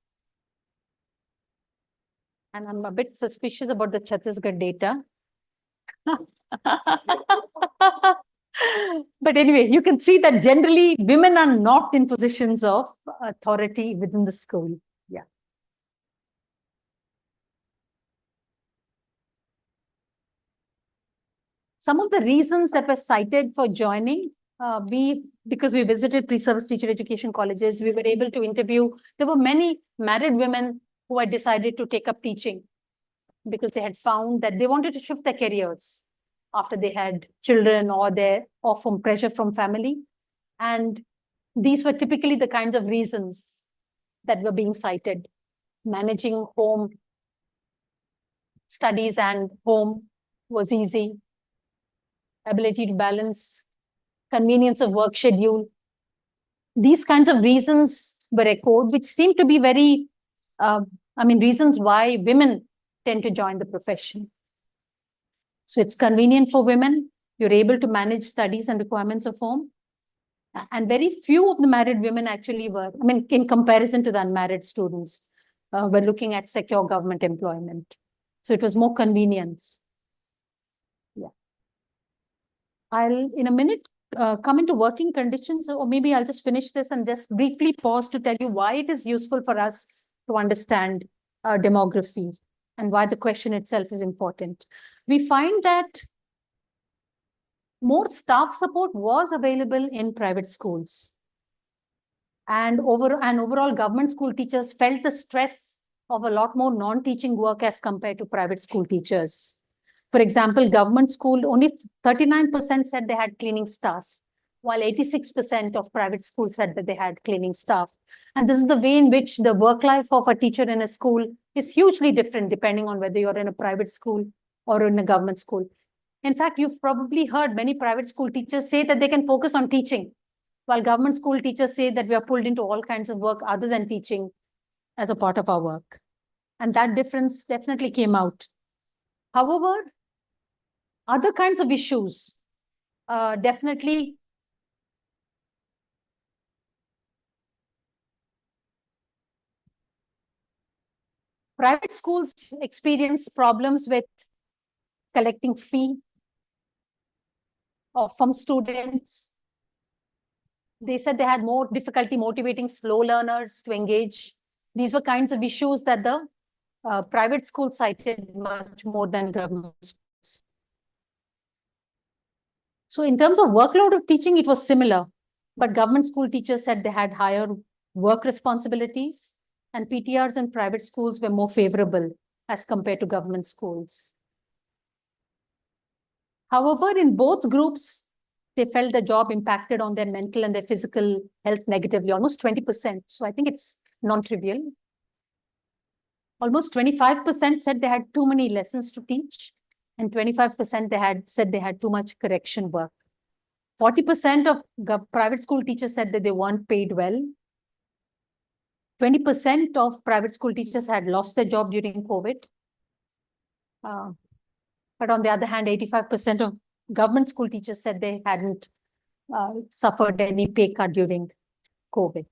And I'm a bit suspicious about the Chhattisgarh data. But anyway, you can see that generally women are not in positions of authority within the school. Yeah. Some of the reasons that were cited for joining, because we visited pre-service teacher education colleges, we were able to interview, there were many married women who had decided to take up teaching because they had found that they wanted to shift their careers after they had children or from pressure from family. And these were typically the kinds of reasons that were being cited. Managing home studies and home was easy. Ability to balance, convenience of work schedule. These kinds of reasons were echoed, which seem to be very, reasons why women tend to join the profession. So it's convenient for women. You're able to manage studies and requirements of home. And very few of the married women actually were, in comparison to the unmarried students, were looking at secure government employment. So it was more convenience. Yeah. I'll, in a minute, come into working conditions, or maybe I'll just finish this and just briefly pause to tell you why it is useful for us to understand demography and why the question itself is important. We find that more staff support was available in private schools. And overall government school teachers felt the stress of a lot more non-teaching work as compared to private school teachers. For example, government school, only 39% said they had cleaning staff, while 86% of private schools said that they had cleaning staff. And this is the way in which the work life of a teacher in a school is hugely different depending on whether you're in a private school or in a government school. In fact, you've probably heard many private school teachers say that they can focus on teaching, while government school teachers say that we are pulled into all kinds of work other than teaching as a part of our work. And that difference definitely came out. However, other kinds of issues definitely private schools experience problems with collecting fee from students. They said they had more difficulty motivating slow learners to engage. These were kinds of issues that the private schools cited much more than government schools. So in terms of workload of teaching, it was similar. But government school teachers said they had higher work responsibilities, and PTRs in private schools were more favorable as compared to government schools. However, in both groups, they felt the job impacted on their mental and their physical health negatively, almost 20%. So I think it's non-trivial. Almost 25% said they had too many lessons to teach, and 25% said they had too much correction work. 40% of private school teachers said that they weren't paid well. 20% of private school teachers had lost their job during COVID. But on the other hand, 85% of government school teachers said they hadn't suffered any pay cut during COVID.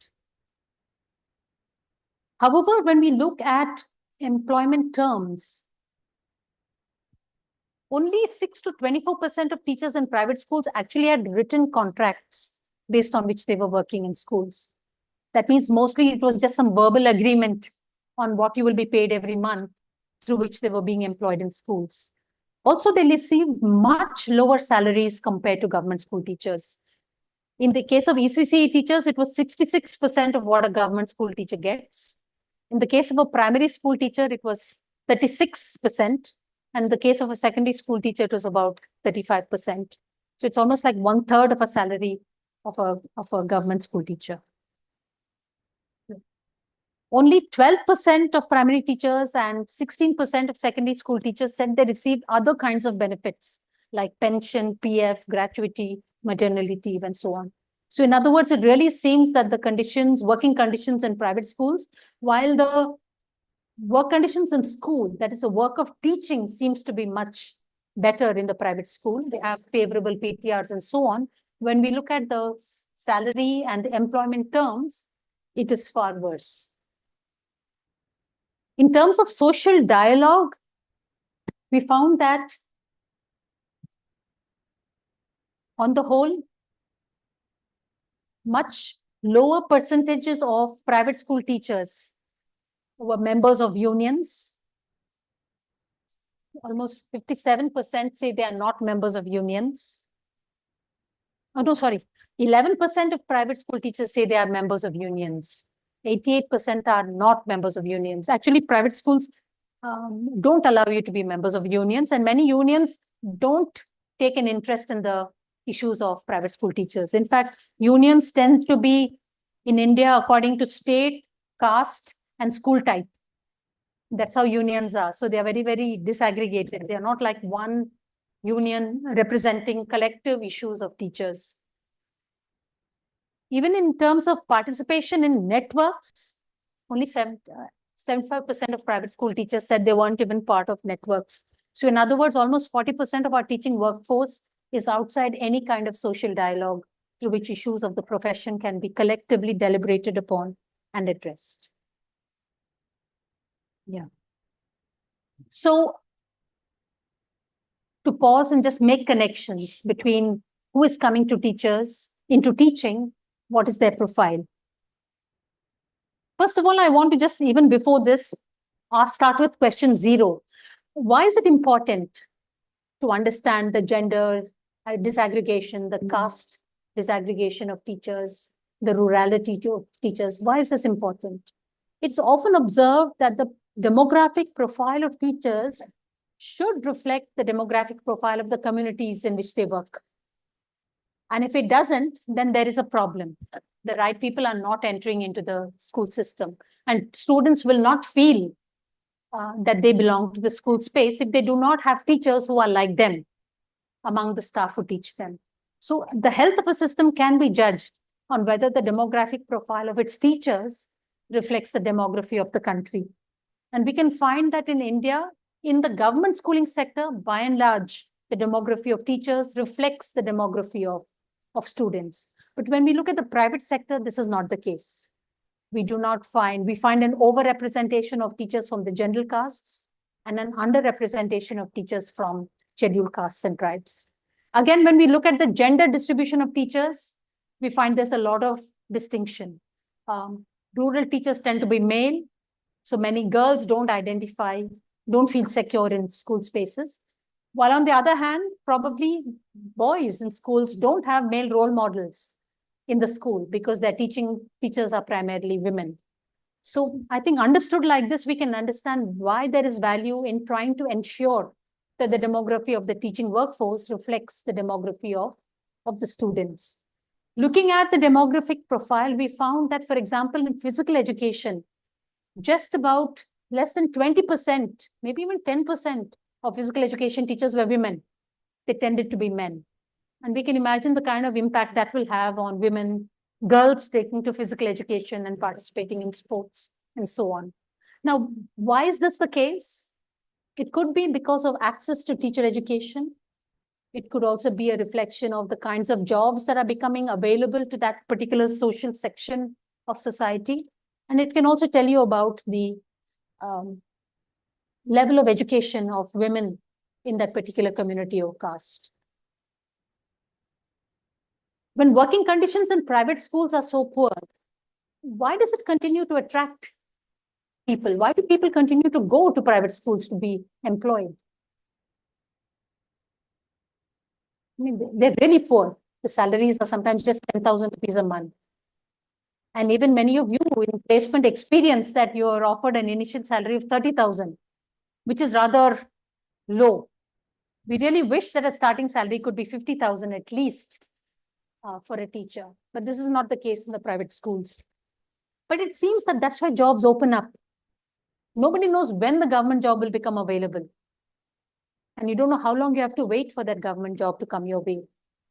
However, when we look at employment terms, only 6 to 24% of teachers in private schools actually had written contracts based on which they were working in schools. That means mostly it was just some verbal agreement on what you will be paid every month through which they were being employed in schools. Also, they received much lower salaries compared to government school teachers. In the case of ECCE teachers, it was 66% of what a government school teacher gets. In the case of a primary school teacher, it was 36%. And in the case of a secondary school teacher, it was about 35%. So it's almost like 1/3 of a salary of a government school teacher. Only 12% of primary teachers and 16% of secondary school teachers said they received other kinds of benefits like pension, PF, gratuity, maternity leave, and so on. So in other words, it really seems that the conditions, working conditions in private schools, while the work conditions in school, that is the work of teaching, seems to be much better in the private school. They have favorable PTRs and so on. When we look at the salary and the employment terms, it is far worse. In terms of social dialogue, we found that on the whole, much lower percentages of private school teachers were members of unions. Almost 57% say they are not members of unions. Oh, no, sorry. 11% of private school teachers say they are members of unions. 88% are not members of unions. Actually, private schools don't allow you to be members of unions, and many unions don't take an interest in the issues of private school teachers. In fact, unions tend to be in India according to state, caste, and school type. That's how unions are. So they are very, very disaggregated. They are not like one union representing collective issues of teachers. Even in terms of participation in networks, only 75% of private school teachers said they weren't even part of networks. So in other words, almost 40% of our teaching workforce is outside any kind of social dialogue through which issues of the profession can be collectively deliberated upon and addressed. Yeah. So to pause and just make connections between who is coming to teachers into teaching, what is their profile? First of all, I want to just, even before this, start with question 0. Why is it important to understand the gender disaggregation, the caste disaggregation of teachers, the rurality of teachers? Why is this important? It's often observed that the demographic profile of teachers should reflect the demographic profile of the communities in which they work. And if it doesn't, then there is a problem. The right people are not entering into the school system. And students will not feel that they belong to the school space if they do not have teachers who are like them among the staff who teach them. So the health of a system can be judged on whether the demographic profile of its teachers reflects the demography of the country. And we can find that in India, in the government schooling sector, by and large, the demography of teachers reflects the demography of students. But when we look at the private sector, this is not the case. We find an overrepresentation of teachers from the general castes and an underrepresentation of teachers from scheduled castes and tribes. Again, when we look at the gender distribution of teachers, we find there's a lot of distinction. Rural teachers tend to be male, so many girls don't feel secure in school spaces. While on the other hand, probably boys in schools don't have male role models. in the school because their teachers are primarily women. So I think understood like this, we can understand why there is value in trying to ensure that the demography of the teaching workforce reflects the demography of the students. Looking at the demographic profile, we found that, for example, in physical education, just about less than 20%, maybe even 10% of physical education teachers were women. They tended to be men. And we can imagine the kind of impact that will have on women, girls taking to physical education and participating in sports and so on. Now, why is this the case? It could be because of access to teacher education. It could also be a reflection of the kinds of jobs that are becoming available to that particular social section of society. And it can also tell you about the level of education of women in that particular community or caste. When working conditions in private schools are so poor, why does it continue to attract people? Why do people continue to go to private schools to be employed? I mean, they're really poor. The salaries are sometimes just 10,000 rupees a month. And even many of you in placement experience that you're offered an initial salary of 30,000, which is rather low. We really wish that a starting salary could be 50,000 at least for a teacher. But this is not the case in the private schools. But it seems that that's why jobs open up. Nobody knows when the government job will become available. And you don't know how long you have to wait for that government job to come your way.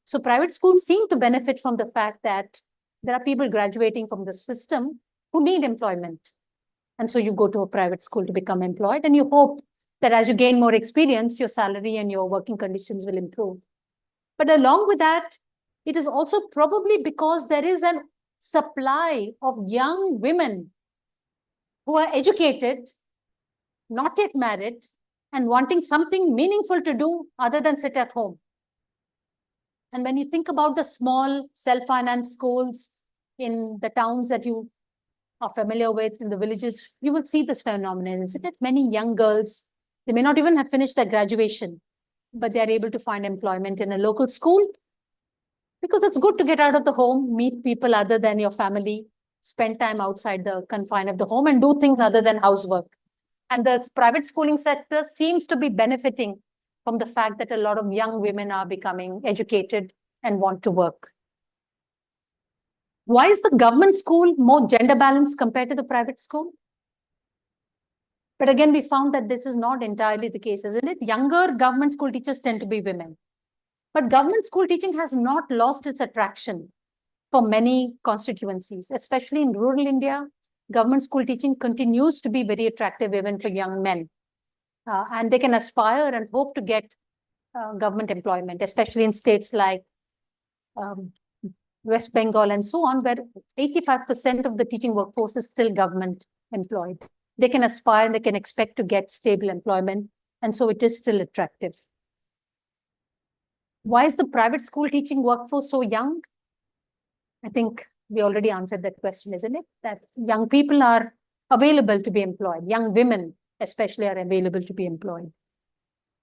So private schools seem to benefit from the fact that there are people graduating from the system who need employment. And so you go to a private school to become employed, and you hope that as you gain more experience, your salary and your working conditions will improve. But along with that, it is also probably because there is a supply of young women who are educated, not yet married, and wanting something meaningful to do other than sit at home. And when you think about the small self-finance schools in the towns that you are familiar with, in the villages, you will see this phenomenon, isn't it? Many young girls, they may not even have finished their graduation, but they are able to find employment in a local school because it's good to get out of the home, meet people other than your family, spend time outside the confine of the home, and do things other than housework. And the private schooling sector seems to be benefiting from the fact that a lot of young women are becoming educated and want to work. Why is the government school more gender balanced compared to the private school? But again, we found that this is not entirely the case, isn't it? Younger government school teachers tend to be women. But government school teaching has not lost its attraction for many constituencies, especially in rural India. Government school teaching continues to be very attractive even for young men. And they can aspire and hope to get government employment, especially in states like West Bengal and so on, where 85% of the teaching workforce is still government employed. They can aspire and they can expect to get stable employment. And so it is still attractive. Why is the private school teaching workforce so young? I think we already answered that question, isn't it? That young people are available to be employed. Young women especially are available to be employed.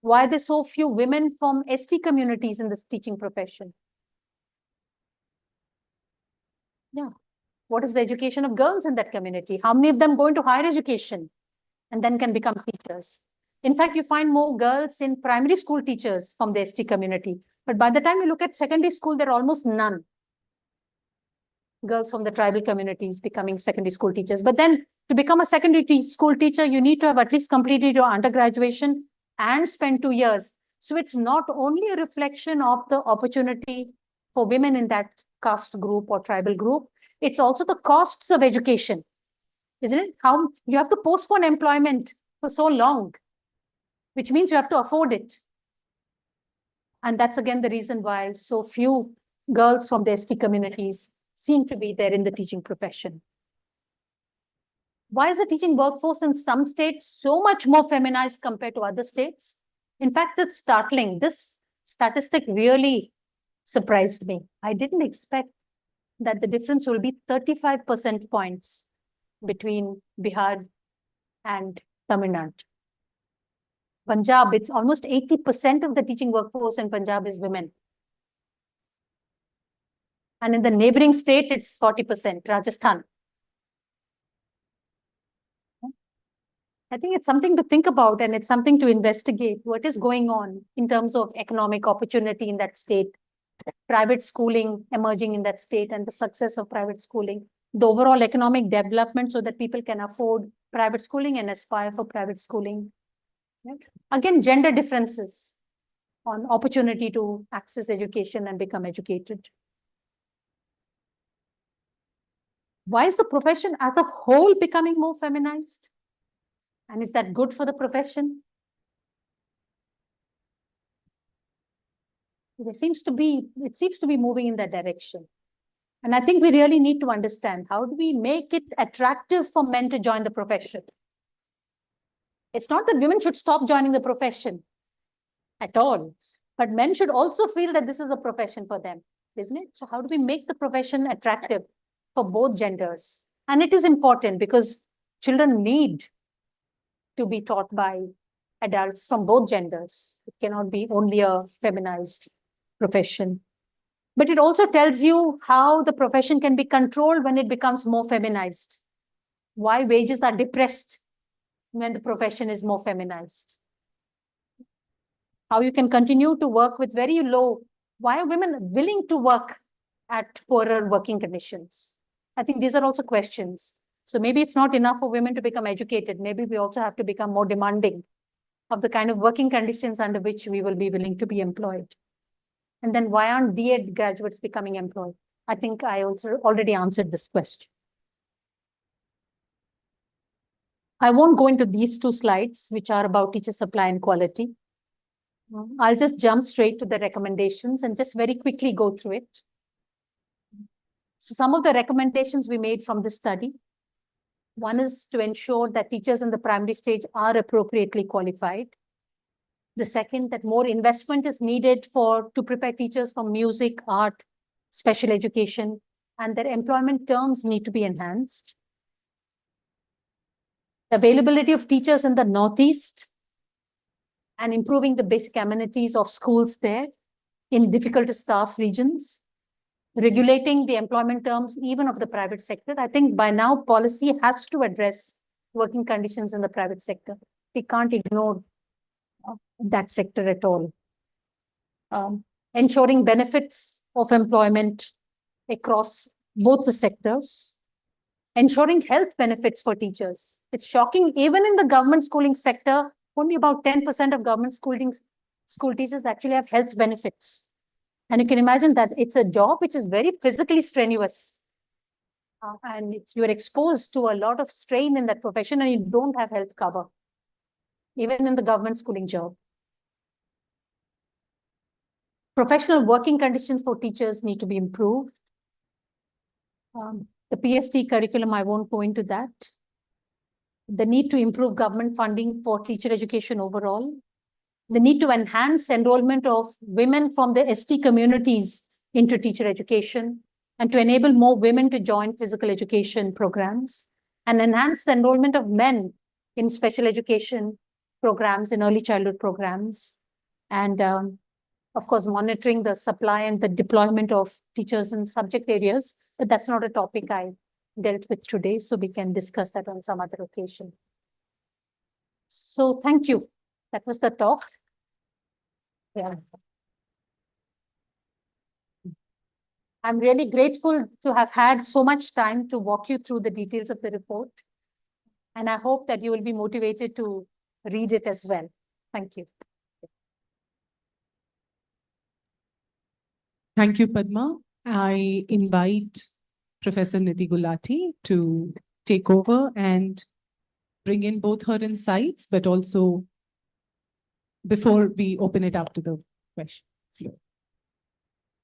Why are there so few women from ST communities in this teaching profession? Yeah. What is the education of girls in that community? How many of them go into higher education and then can become teachers? In fact, you find more girls in primary school teachers from the ST community. But by the time you look at secondary school, there are almost none. Girls from the tribal communities becoming secondary school teachers. But then to become a secondary school teacher, you need to have at least completed your undergraduation and spent 2 years. So it's not only a reflection of the opportunity for women in that caste group or tribal group, it's also the costs of education, isn't it? How you have to postpone employment for so long, which means you have to afford it. And that's again the reason why so few girls from the ST communities seem to be there in the teaching profession. Why is the teaching workforce in some states so much more feminized compared to other states? In fact, it's startling. This statistic really surprised me. I didn't expect that the difference will be 35 percentage points between Bihar and Tamil Nadu. Punjab, it's almost 80% of the teaching workforce in Punjab is women. And in the neighboring state, it's 40%, Rajasthan. I think it's something to think about, and it's something to investigate what is going on in terms of economic opportunity in that state, private schooling emerging in that state, and the success of private schooling, the overall economic development so that people can afford private schooling and aspire for private schooling. Right? Again, gender differences on opportunity to access education and become educated. Why is the profession as a whole becoming more feminized? And is that good for the profession? It seems to be moving in that direction. And I think we really need to understand, how do we make it attractive for men to join the profession? It's not that women should stop joining the profession at all, but men should also feel that this is a profession for them, isn't it? So how do we make the profession attractive for both genders? And it is important because children need to be taught by adults from both genders. It cannot be only a feminized profession. But it also tells you how the profession can be controlled when it becomes more feminized. Why wages are depressed when the profession is more feminized. How you can continue to work with very low. Why are women willing to work at poorer working conditions? I think these are also questions. So maybe it's not enough for women to become educated. Maybe we also have to become more demanding of the kind of working conditions under which we will be willing to be employed. And then why aren't D.Ed graduates becoming employed? I think I also already answered this question. I won't go into these two slides, which are about teacher supply and quality. I'll just jump straight to the recommendations and just very quickly go through it. So some of the recommendations we made from this study. One is to ensure that teachers in the primary stage are appropriately qualified. The second, that more investment is needed to prepare teachers for music, art, special education, and their employment terms need to be enhanced. The availability of teachers in the Northeast and improving the basic amenities of schools there in difficult to staff regions. Regulating the employment terms even of the private sector. I think by now policy has to address working conditions in the private sector. We can't ignore that sector at all. Ensuring benefits of employment across both the sectors. Ensuring health benefits for teachers. It's shocking, even in the government schooling sector, only about 10% of government school teachers actually have health benefits. And you can imagine that it's a job which is very physically strenuous. And you're exposed to a lot of strain in that profession and you don't have health cover, even in the government schooling job. Professional working conditions for teachers need to be improved. The PST curriculum, I won't go into that. The need to improve government funding for teacher education overall. The need to enhance enrollment of women from the ST communities into teacher education and to enable more women to join physical education programs and enhance the enrollment of men in special education programs, in early childhood programs. And of course, monitoring the supply and the deployment of teachers in subject areas. But that's not a topic I dealt with today, so we can discuss that on some other occasion. So thank you. That was the talk. Yeah. I'm really grateful to have had so much time to walk you through the details of the report. And I hope that you will be motivated to read it as well. Thank you. Thank you, Padma. I invite Professor Nidhi Gulati to take over and bring in both her insights, but also before we open it up to the question floor.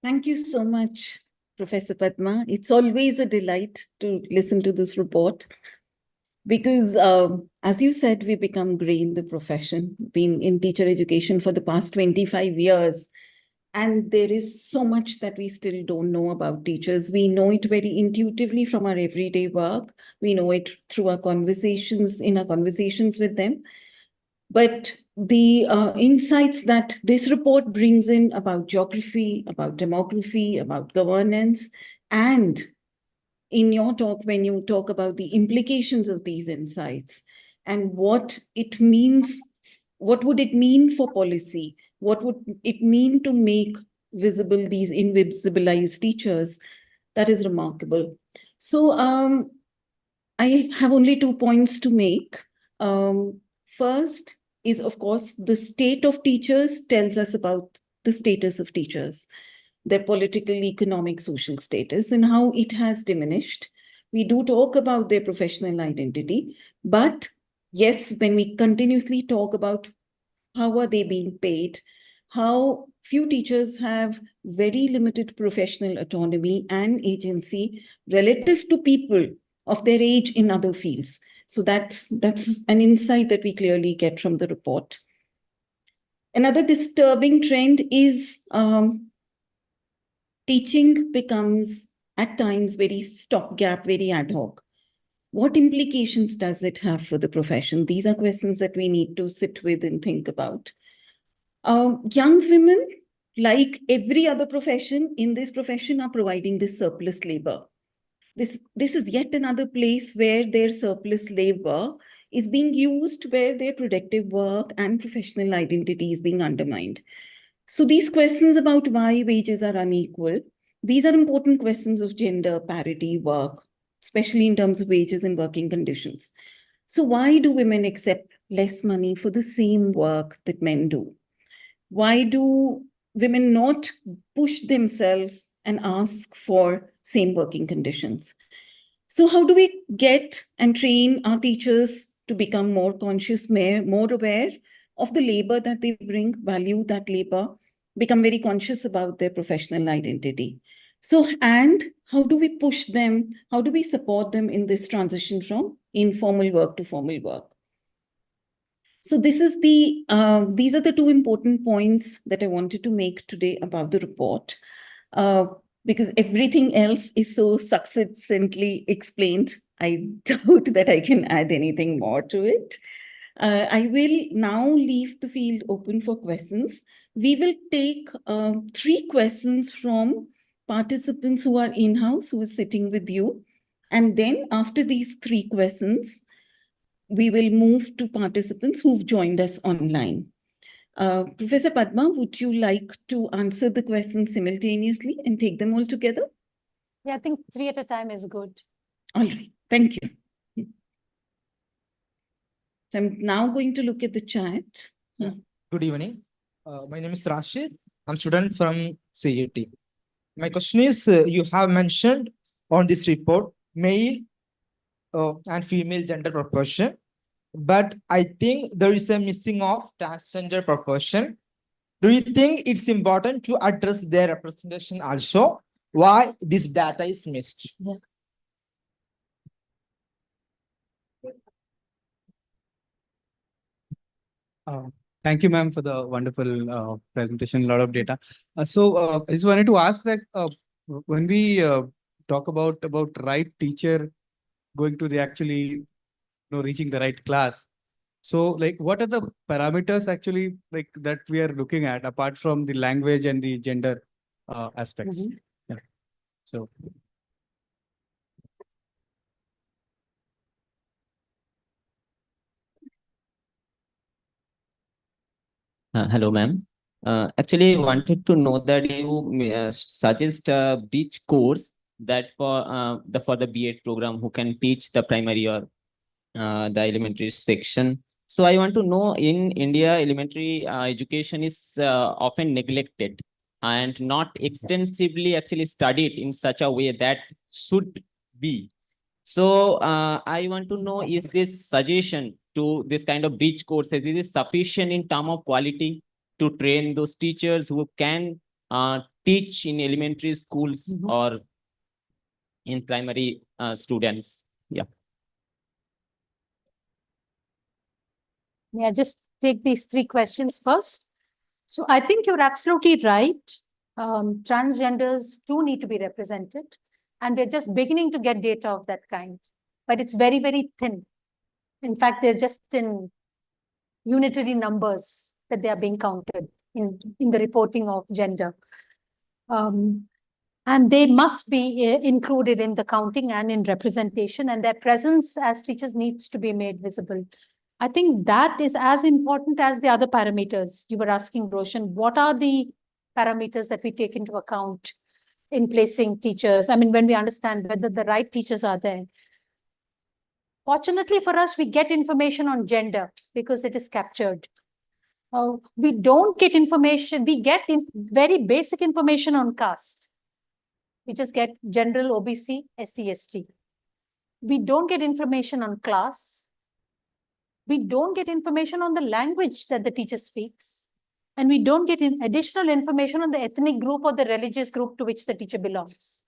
Thank you so much, Professor Padma. It's always a delight to listen to this report because, as you said, we become gray in the profession, been in teacher education for the past 25 years. And there is so much that we still don't know about teachers. We know it very intuitively from our everyday work. We know it through our conversations, with them. But the insights that this report brings in about geography, about demography, about governance, and in your talk, when you talk about the implications of these insights and what it means, what would it mean for policy? What would it mean to make visible these invisibilized teachers? That is remarkable. So I have only 2 points to make. First is, of course, the state of teachers tells us about the status of teachers, their political, economic, social status, and how it has diminished. We do talk about their professional identity, but yes, when we continuously talk about how are they being paid, how few teachers have very limited professional autonomy and agency relative to people of their age in other fields. So that's an insight that we clearly get from the report. Another disturbing trend is teaching becomes at times very stopgap, very ad hoc. What implications does it have for the profession? These are questions that we need to sit with and think about. Young women, like every other profession, in this profession are providing this surplus labor. This is yet another place where their surplus labor is being used, where their productive work and professional identity is being undermined. So these questions about why wages are unequal, these are important questions of gender parity work, especially in terms of wages and working conditions. So why do women accept less money for the same work that men do? Why do women not push themselves and ask for same working conditions? So how do we get and train our teachers to become more conscious, more aware of the labor that they bring, value that labor, become very conscious about their professional identity? So, and how do we push them? How do we support them in this transition from informal work to formal work? So these are the 2 important points that I wanted to make today about the report, because everything else is so succinctly explained. I doubt that I can add anything more to it. I will now leave the field open for questions. We will take 3 questions from participants who are in-house, who are sitting with you. And then after these 3 questions, we will move to participants who've joined us online. Professor Padma, would you like to answer the questions simultaneously and take them all together? Yeah, I think 3 at a time is good. All right, thank you. So I'm now going to look at the chat. Good evening. My name is Rashid. I'm student from CETE. My question is, you have mentioned on this report, male and female gender proportion, but I think there is a missing of transgender proportion. Do you think it's important to address their representation also? Why this data is missed? Yeah. Thank you, ma'am, for the wonderful presentation, a lot of data. I just wanted to ask that when we talk about right teacher going to the actually reaching the right class, so like what are the parameters actually like that we are looking at apart from the language and the gender aspects? Yeah. So. Hello, ma'am. Actually, wanted to know that you suggest a beach course that for the B.Ed program who can teach the primary or the elementary section. So I want to know, in India, elementary education is often neglected and not extensively actually studied in such a way that should be. So I want to know, is this suggestion to this kind of bridge courses, is it sufficient in terms of quality to train those teachers who can teach in elementary schools or in primary students? Yeah. May I just take these 3 questions first? So I think you're absolutely right. Transgenders do need to be represented, and we're just beginning to get data of that kind, but it's very, very thin. In fact, they're just in unitary numbers that they are being counted in the reporting of gender. And they must be included in the counting and in representation, and their presence as teachers needs to be made visible. I think that is as important as the other parameters. You were asking, Roshan, what are the parameters that we take into account in placing teachers? I mean, when we understand whether the right teachers are there. Fortunately for us, we get information on gender because it is captured. We don't get information, we get very basic information on caste. We just get general OBC, SC, ST. We don't get information on class. We don't get information on the language that the teacher speaks. And we don't get additional information on the ethnic group or the religious group to which the teacher belongs,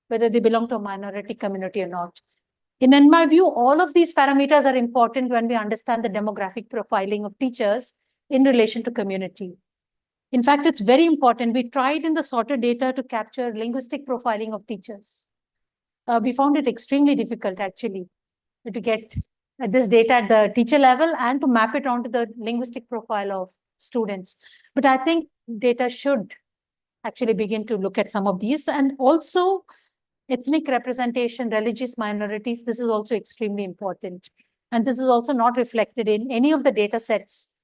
whether they belong to a minority community or not. In my view, all of these parameters are important when we understand the demographic profiling of teachers in relation to community. In fact, it's very important. We tried in the sorted data to capture linguistic profiling of teachers. We found it extremely difficult, actually, to get this data at the teacher level and to map it onto the linguistic profile of students. But I think data should actually begin to look at some of these, and also ethnic representation, religious minorities. This is also extremely important. And this is also not reflected in any of the data sets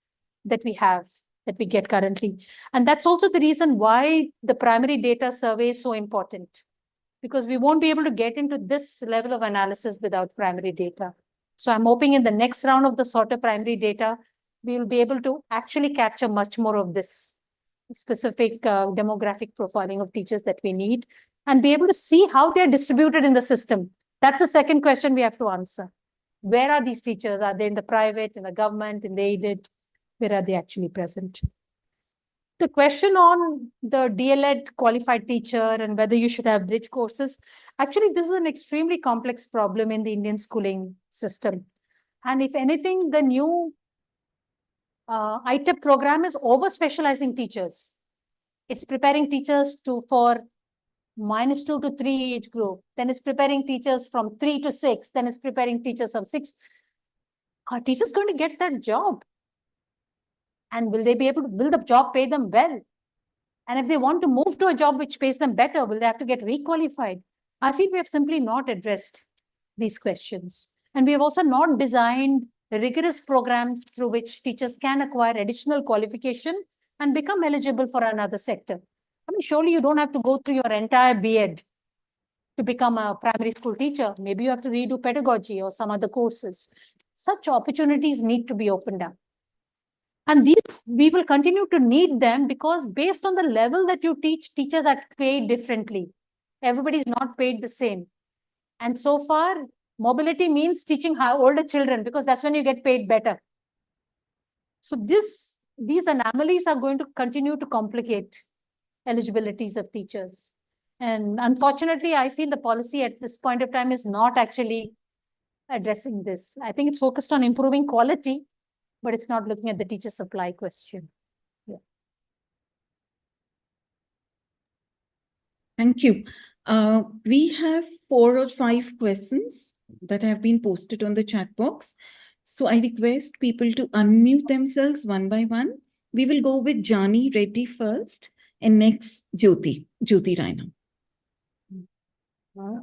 that we have, that we get currently. And that's also the reason why the primary data survey is so important, because we won't be able to get into this level of analysis without primary data. So I'm hoping in the next round of the sorter primary data, we will be able to actually capture much more of this specific demographic profiling of teachers that we need, and be able to see how they're distributed in the system. That's the second question we have to answer. Where are these teachers? Are they in the private, in the government, in the aided? Where are they actually present? The question on the DLED qualified teacher and whether you should have bridge courses, actually, this is an extremely complex problem in the Indian schooling system. And if anything, the new ITEP program is over-specializing teachers. It's preparing teachers for -2 to 3 age group. Then it's preparing teachers from 3 to 6. Then it's preparing teachers from 6. Are teachers going to get that job? And will they be able to, will the job pay them well? And if they want to move to a job which pays them better, will they have to get requalified? I feel we have simply not addressed these questions. And we have also not designed rigorous programs through which teachers can acquire additional qualification and become eligible for another sector. I mean, surely you don't have to go through your entire B.Ed to become a primary school teacher. Maybe you have to redo pedagogy or some other courses. Such opportunities need to be opened up. And these, we will continue to need them because based on the level that you teach, teachers are paid differently. Everybody is not paid the same. And so far, mobility means teaching older children because that's when you get paid better. So these anomalies are going to continue to complicate eligibilities of teachers. And unfortunately, I feel the policy at this point of time is not actually addressing this. I think it's focused on improving quality, but it's not looking at the teacher supply question. Yeah. Thank you. We have 4 or 5 questions that have been posted on the chat box. So I request people to unmute themselves one by one. We will go with Jani Reddy first and next Jyoti Raina.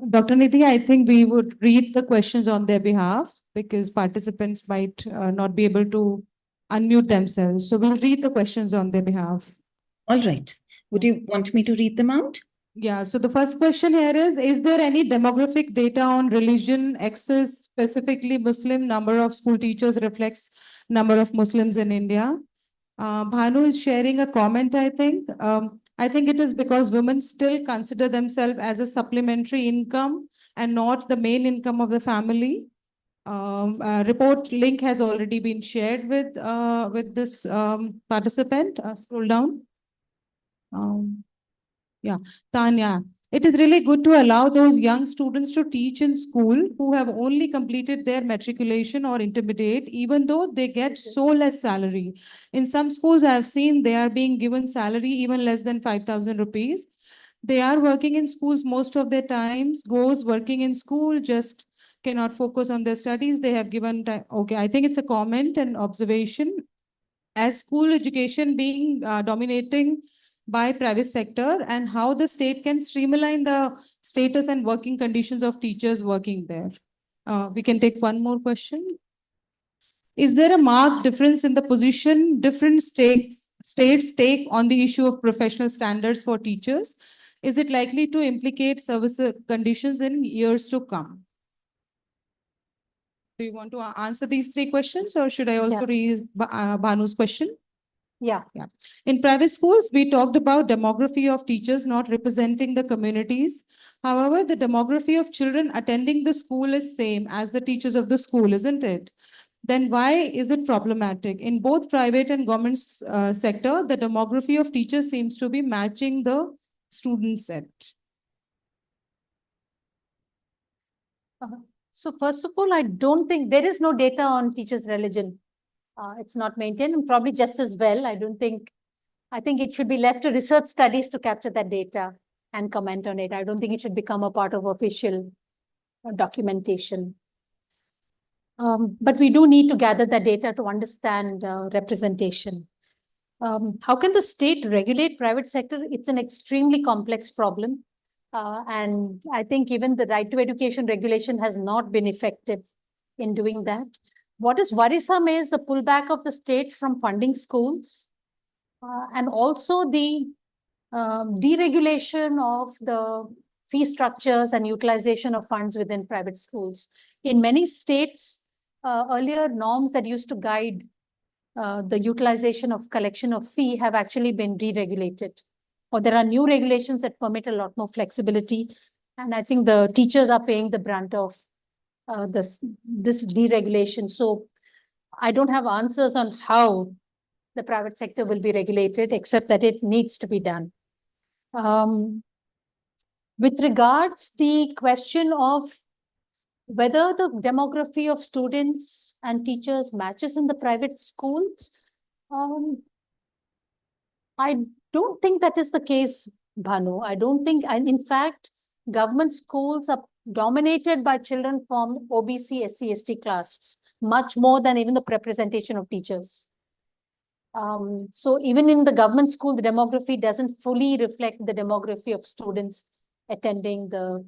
Dr. Nidhi, I think we would read the questions on their behalf because participants might not be able to unmute themselves. So we'll read the questions on their behalf. All right. Would you want me to read them out? Yeah, so the first question here is there any demographic data on religion access, specifically Muslim? Number of school teachers reflects number of Muslims in India. Bhanu is sharing a comment, I think. I think it is because women still consider themselves as a supplementary income and not the main income of the family. Report link has already been shared with this participant. Scroll down. Yeah, Tanya. It is really good to allow those young students to teach in school who have only completed their matriculation or intermediate, even though they get so less salary. In some schools, I have seen they are being given salary even less than 5,000 rupees. They are working in schools most of their times, goes working in school, just cannot focus on their studies. They have given time. Okay, I think it's a comment and observation. as school education being dominating by private sector, and how the state can streamline the status and working conditions of teachers working there. We can take one more question. Is there a marked difference in the position different states take on the issue of professional standards for teachers? Is it likely to implicate service conditions in years to come? Do you want to answer these three questions, or should I also read Bhanu's question? Yeah. In private schools, we talked about demography of teachers not representing the communities. However, the demography of children attending the school is same as the teachers of the school, isn't it? Then why is it problematic? In both private and government sector, the demography of teachers seems to be matching the student set. So first of all, I don't think there is no data on teachers' religion. It's not maintained, and probably just as well. I think it should be left to research studies to capture that data and comment on it. I don't think it should become a part of official documentation. But we do need to gather the data to understand representation. How can the state regulate private sector? It's an extremely complex problem. And I think even the right to education regulation has not been effective in doing that. What is worrisome is the pullback of the state from funding schools, and also the deregulation of the fee structures and utilization of funds within private schools. In many states, earlier norms that used to guide the utilization of collection of fee have actually been deregulated, or there are new regulations that permit a lot more flexibility. And I think the teachers are paying the brunt of this deregulation. So I don't have answers on how the private sector will be regulated, except that it needs to be done. With regards the question of whether the demography of students and teachers matches in the private schools, I don't think that is the case, Bhanu. I don't think, and in fact, government schools are dominated by children from OBC, SC, ST classes, much more than even the representation of teachers. So even in the government school, the demography doesn't fully reflect the demography of students attending the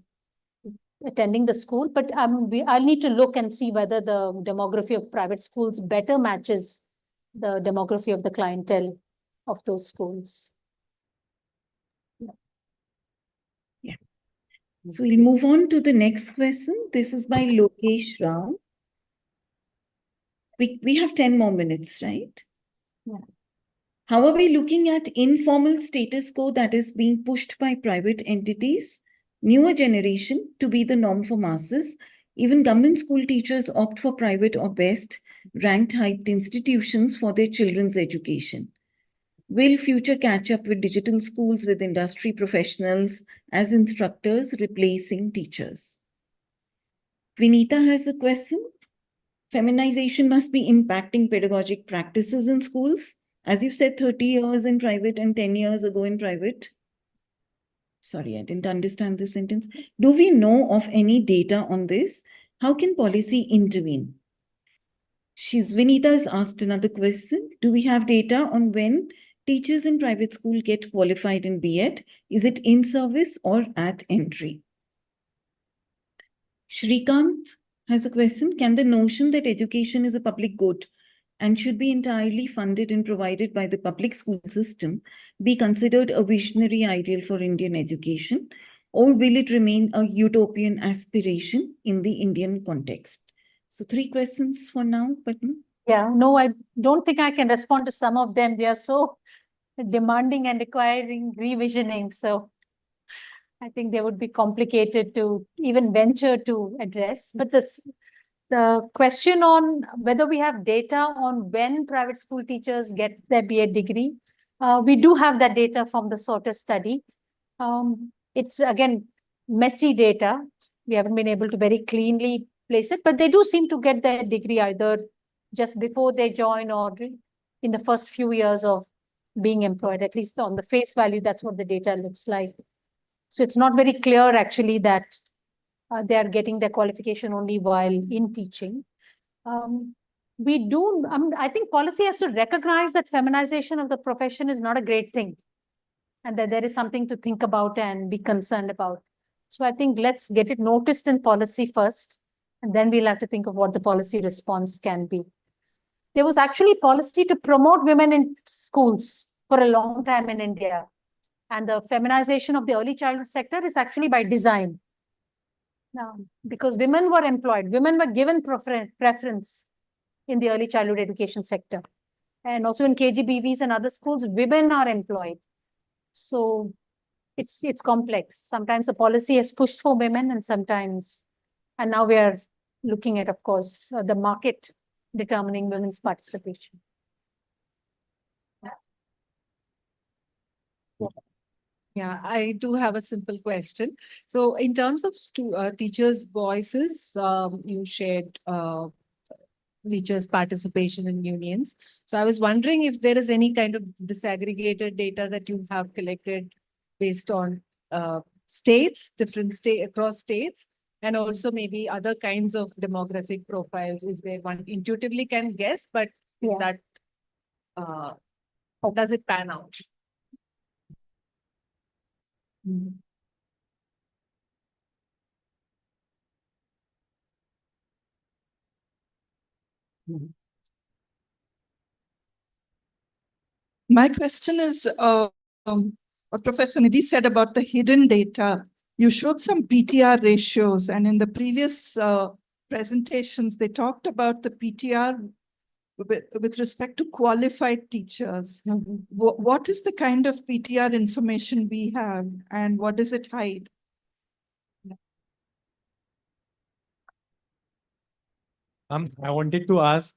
school. But I'll need to look and see whether the demography of private schools better matches the demography of the clientele of those schools. Yeah. So we'll move on to the next question. This is by Lokesh Rao. We have 10 more minutes, right? Yeah. How are we looking at informal status quo that is being pushed by private entities, newer generation, to be the norm for masses? Even government school teachers opt for private or best ranked hyped institutions for their children's education. Will future catch up with digital schools with industry professionals as instructors replacing teachers? Vinita has a question. Feminization must be impacting pedagogic practices in schools. As you said, 30 years in private and 10 years ago in private. Sorry, I didn't understand this sentence. Do we know of any data on this? How can policy intervene? Vinita has asked another question. Do we have data on when teachers in private school get qualified in B.Ed? Is it in service or at entry? Shrikant has a question. Can the notion that education is a public good and should be entirely funded and provided by the public school system be considered a visionary ideal for Indian education, or will it remain a utopian aspiration in the Indian context? So 3 questions for now, Padma. Yeah, no, I don't think I can respond to some of them. They are so demanding and requiring revisioning. So I think they would be complicated to even venture to address. But the question on whether we have data on when private school teachers get their B.Ed degree, we do have that data from the SOTA study. It's, again, messy data. We haven't been able to very cleanly place it, but they do seem to get their degree either just before they join or in the first few years of being employed. At least on the face value, that's what the data looks like. So it's not very clear, actually, that they are getting their qualification only while in teaching. we do, I think policy has to recognize that feminization of the profession is not a great thing, and that there is something to think about and be concerned about. So I think let's get it noticed in policy first, and then we'll have to think of what the policy response can be. There was actually policy to promote women in schools for a long time in India. And the feminization of the early childhood sector is actually by design. Now, because women were employed, women were given preference in the early childhood education sector. And also in KGBVs and other schools, women are employed. So it's complex. Sometimes the policy has pushed for women and sometimes, and now we are looking at, of course, the market determining women's participation. Yeah, I do have a simple question. So in terms of teachers' voices, you shared teachers' participation in unions. So I was wondering if there is any kind of disaggregated data that you have collected based on states, different state across states, and also maybe other kinds of demographic profiles. Is there one intuitively can guess, but is Yeah. that how does it pan out? My question is, what Professor Nidhi said about the hidden data. You showed some PTR ratios, and in the previous presentations, they talked about the PTR with respect to qualified teachers. What is the kind of PTR information we have, and what does it hide? I wanted to ask,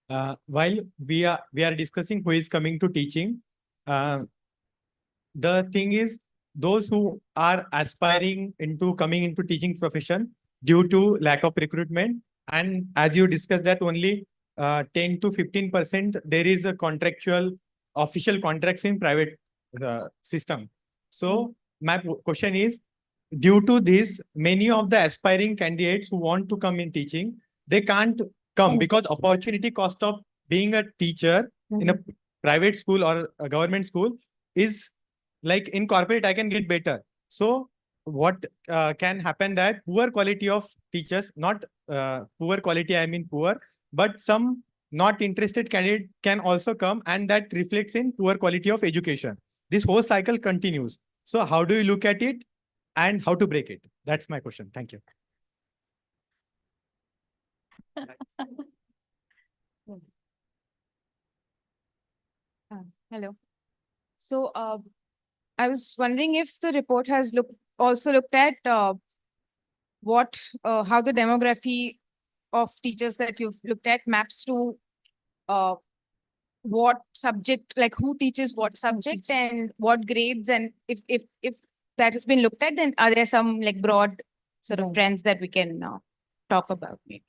while we are discussing who is coming to teaching, the thing is those who are aspiring into coming into teaching profession due to lack of recruitment, and as you discussed that only 10 to 15% there is a contractual official contracts in private system. So my question is, due to this, many of the aspiring candidates who want to come in teaching, they can't come because opportunity cost of being a teacher in a private school or a government school is like in corporate, I can get better. So what can happen that poor quality of teachers, not poor quality, I mean poor, but some not interested candidate can also come, and that reflects in poor quality of education. This whole cycle continues. So how do you look at it and how to break it? That's my question. Thank you. Hello. So I was wondering if the report has also looked at how the demography of teachers that you've looked at maps to what subject, like who teaches what subject and what grades, and if that has been looked at, then are there some like broad sort of trends that we can talk about maybe?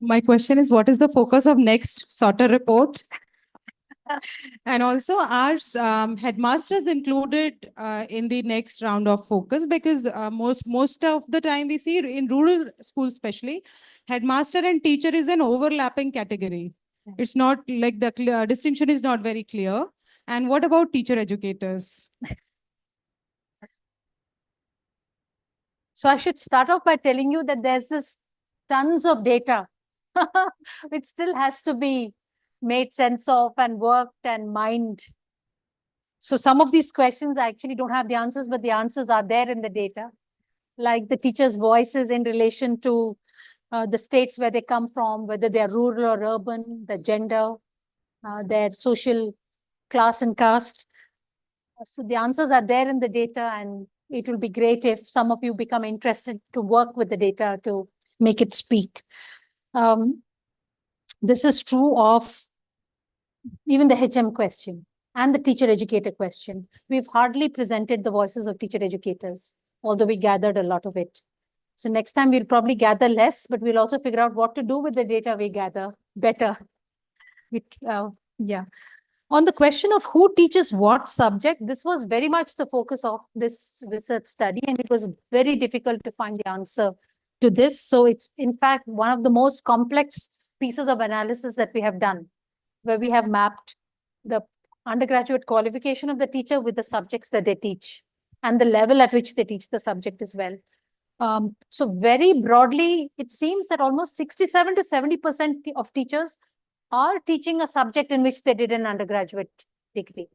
My question is, what is the focus of next SOTA report? And also, are headmasters included in the next round of focus? Because most of the time we see in rural schools especially, headmaster and teacher is an overlapping category. It's not like the distinction is not very clear. And what about teacher educators? So I should start off by telling you that there's this tons of data which still has to be made sense of and worked and mined. So some of these questions I actually don't have the answers, but the answers are there in the data, like the teachers' voices in relation to the states where they come from, whether they're rural or urban, the gender, their social class and caste. So the answers are there in the data, and it will be great if some of you become interested to work with the data to make it speak. This is true of even the HM question and the teacher educator question. We've hardly presented the voices of teacher educators, although we gathered a lot of it. So next time we'll probably gather less, but we'll also figure out what to do with the data we gather better. Yeah. On the question of who teaches what subject, this was very much the focus of this research study, and it was very difficult to find the answer to this. So it's in fact one of the most complex pieces of analysis that we have done, where we have mapped the undergraduate qualification of the teacher with the subjects that they teach and the level at which they teach the subject as well. So very broadly, it seems that almost 67 to 70% of teachers are teaching a subject in which they did an undergraduate degree.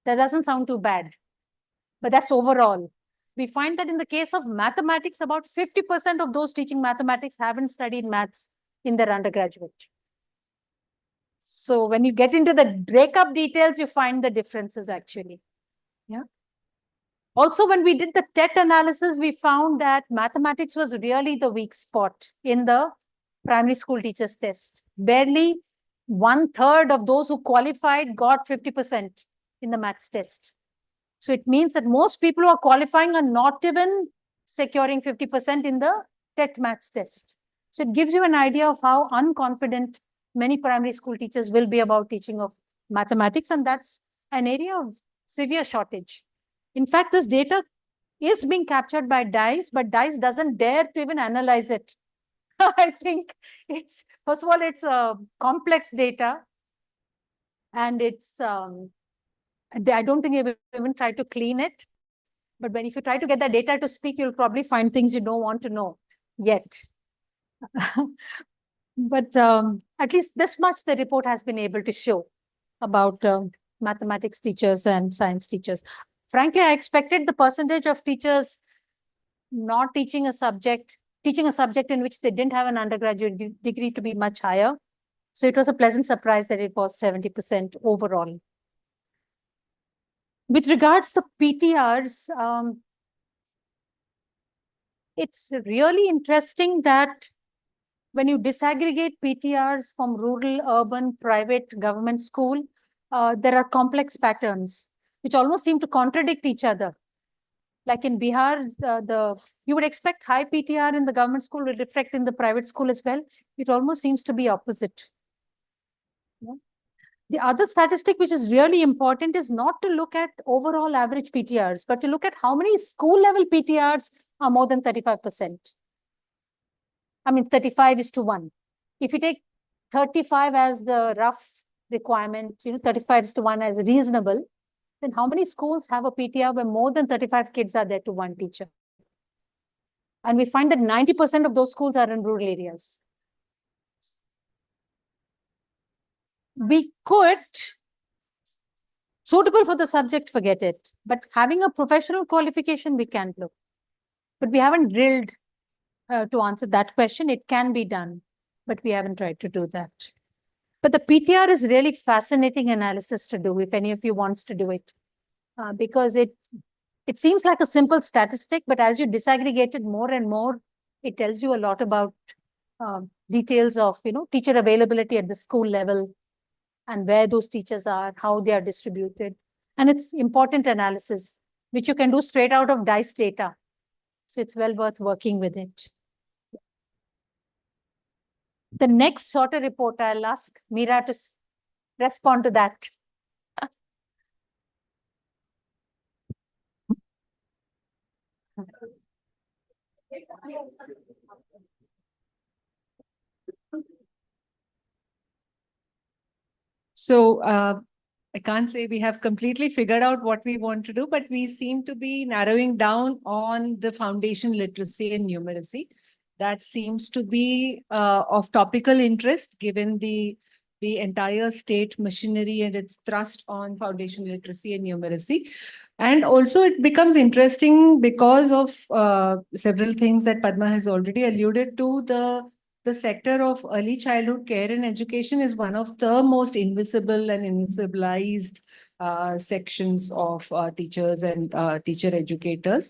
That doesn't sound too bad, but that's overall. We find that in the case of mathematics, about 50% of those teaching mathematics haven't studied maths in their undergraduate. So when you get into the breakup details, you find the differences actually. Yeah. Also, when we did the TET analysis, we found that mathematics was really the weak spot in the primary school teachers test. Barely 1/3 of those who qualified got 50% in the maths test. So it means that most people who are qualifying are not even securing 50% in the TET maths test. So it gives you an idea of how unconfident many primary school teachers will be about teaching of mathematics, and that's an area of severe shortage. In fact, this data is being captured by DICE, but DICE doesn't dare to even analyze it. I think it's, first of all, it's complex data, and it's, I don't think they've even tried to clean it. But when if you try to get the data to speak, you'll probably find things you don't want to know yet. But at least this much the report has been able to show about mathematics teachers and science teachers. Frankly, I expected the percentage of teachers not teaching a subject, teaching a subject in which they didn't have an undergraduate degree to be much higher. So it was a pleasant surprise that it was 70% overall. With regards to PTRs, it's really interesting that when you disaggregate PTRs from rural, urban, private, government school, there are complex patterns which almost seem to contradict each other. Like in Bihar, you would expect high PTR in the government school will reflect in the private school as well. It almost seems to be opposite. Yeah. The other statistic which is really important is not to look at overall average PTRs, but to look at how many school level PTRs are more than 35%. I mean, 35:1. If you take 35 as the rough requirement, 35:1 as reasonable, then how many schools have a PTR where more than 35 kids are there to one teacher? And we find that 90% of those schools are in rural areas. We could, suitable for the subject, forget it. But having a professional qualification, we can't look. But we haven't drilled to answer that question. It can be done, but we haven't tried to do that. But the PTR is really fascinating analysis to do, if any of you wants to do it, because it seems like a simple statistic, but as you disaggregate it more and more, it tells you a lot about details of teacher availability at the school level and where those teachers are, how they are distributed. And it's important analysis, which you can do straight out of DICE data. So it's well worth working with it. The next SOTA report, I'll ask Meera to respond to that. So I can't say we have completely figured out what we want to do, but we seem to be narrowing down on the foundation literacy and numeracy. That seems to be of topical interest given the entire state machinery and its thrust on foundation literacy and numeracy. And also it becomes interesting because of several things that Padma has already alluded to. The sector of early childhood care and education is one of the most invisible and invisibilized sections of teachers and teacher education.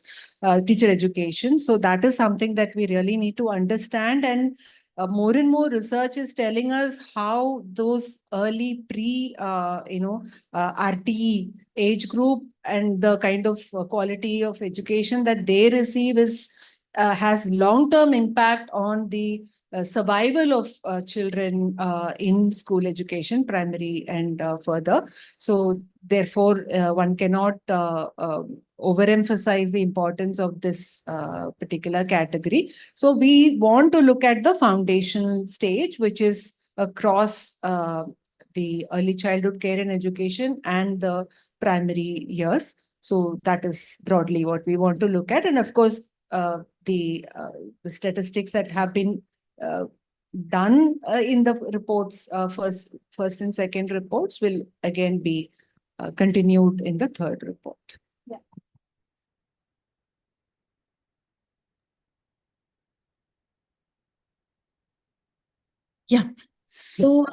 So that is something that we really need to understand. And more and more research is telling us how those early RTE age group and the kind of quality of education that they receive has long-term impact on the survival of children in school education, primary and further. So therefore, one cannot overemphasize the importance of this particular category. So we want to look at the foundational stage, which is across the early childhood care and education and the primary years. So that is broadly what we want to look at. And of course, the statistics that have been done in the reports, first and second reports will again be continued in the third report. Yeah. So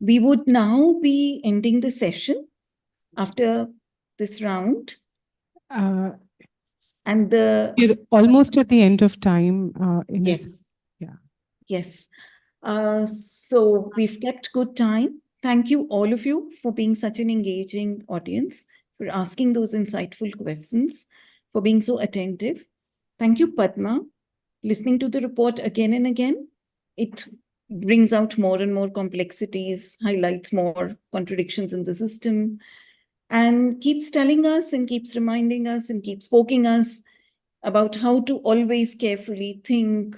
we would now be ending the session after this round. And We're almost at the end of time. Yes. Yeah. Yes. So we've kept good time. Thank you, all of you, for being such an engaging audience, for asking those insightful questions, for being so attentive. Thank you, Padma. Listening to the report again and again, it brings out more and more complexities, highlights more contradictions in the system, and keeps telling us and keeps reminding us and keeps poking us about how to always carefully think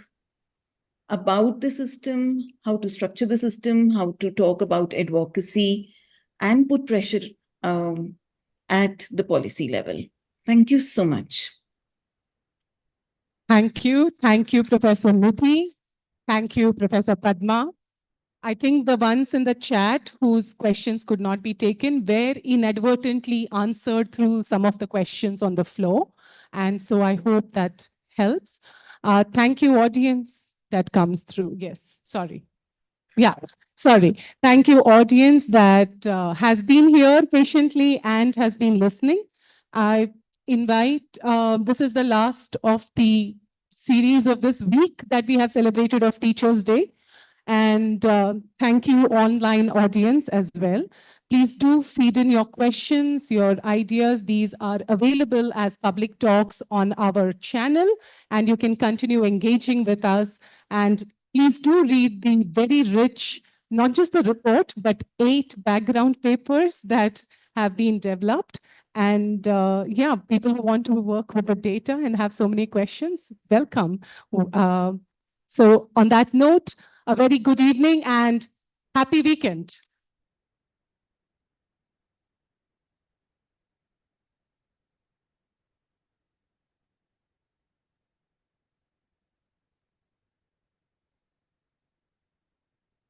about the system, how to structure the system, how to talk about advocacy, and put pressure at the policy level. Thank you so much. Thank you. Thank you, Professor Nidhi. Thank you, Professor Padma. I think the ones in the chat whose questions could not be taken were inadvertently answered through some of the questions on the floor. And so I hope that helps. Thank you, audience, that comes through. Yes, sorry. Yeah, sorry. Thank you, audience, that has been here patiently and has been listening. I invite, this is the last of the series of this week that we have celebrated of Teachers' Day. And thank you, online audience, as well. Please do feed in your questions, your ideas. These are available as public talks on our channel, and you can continue engaging with us. And please do read the very rich, not just the report, but 8 background papers that have been developed. And yeah, people who want to work with the data and have so many questions, welcome. So on that note, a very good evening and happy weekend.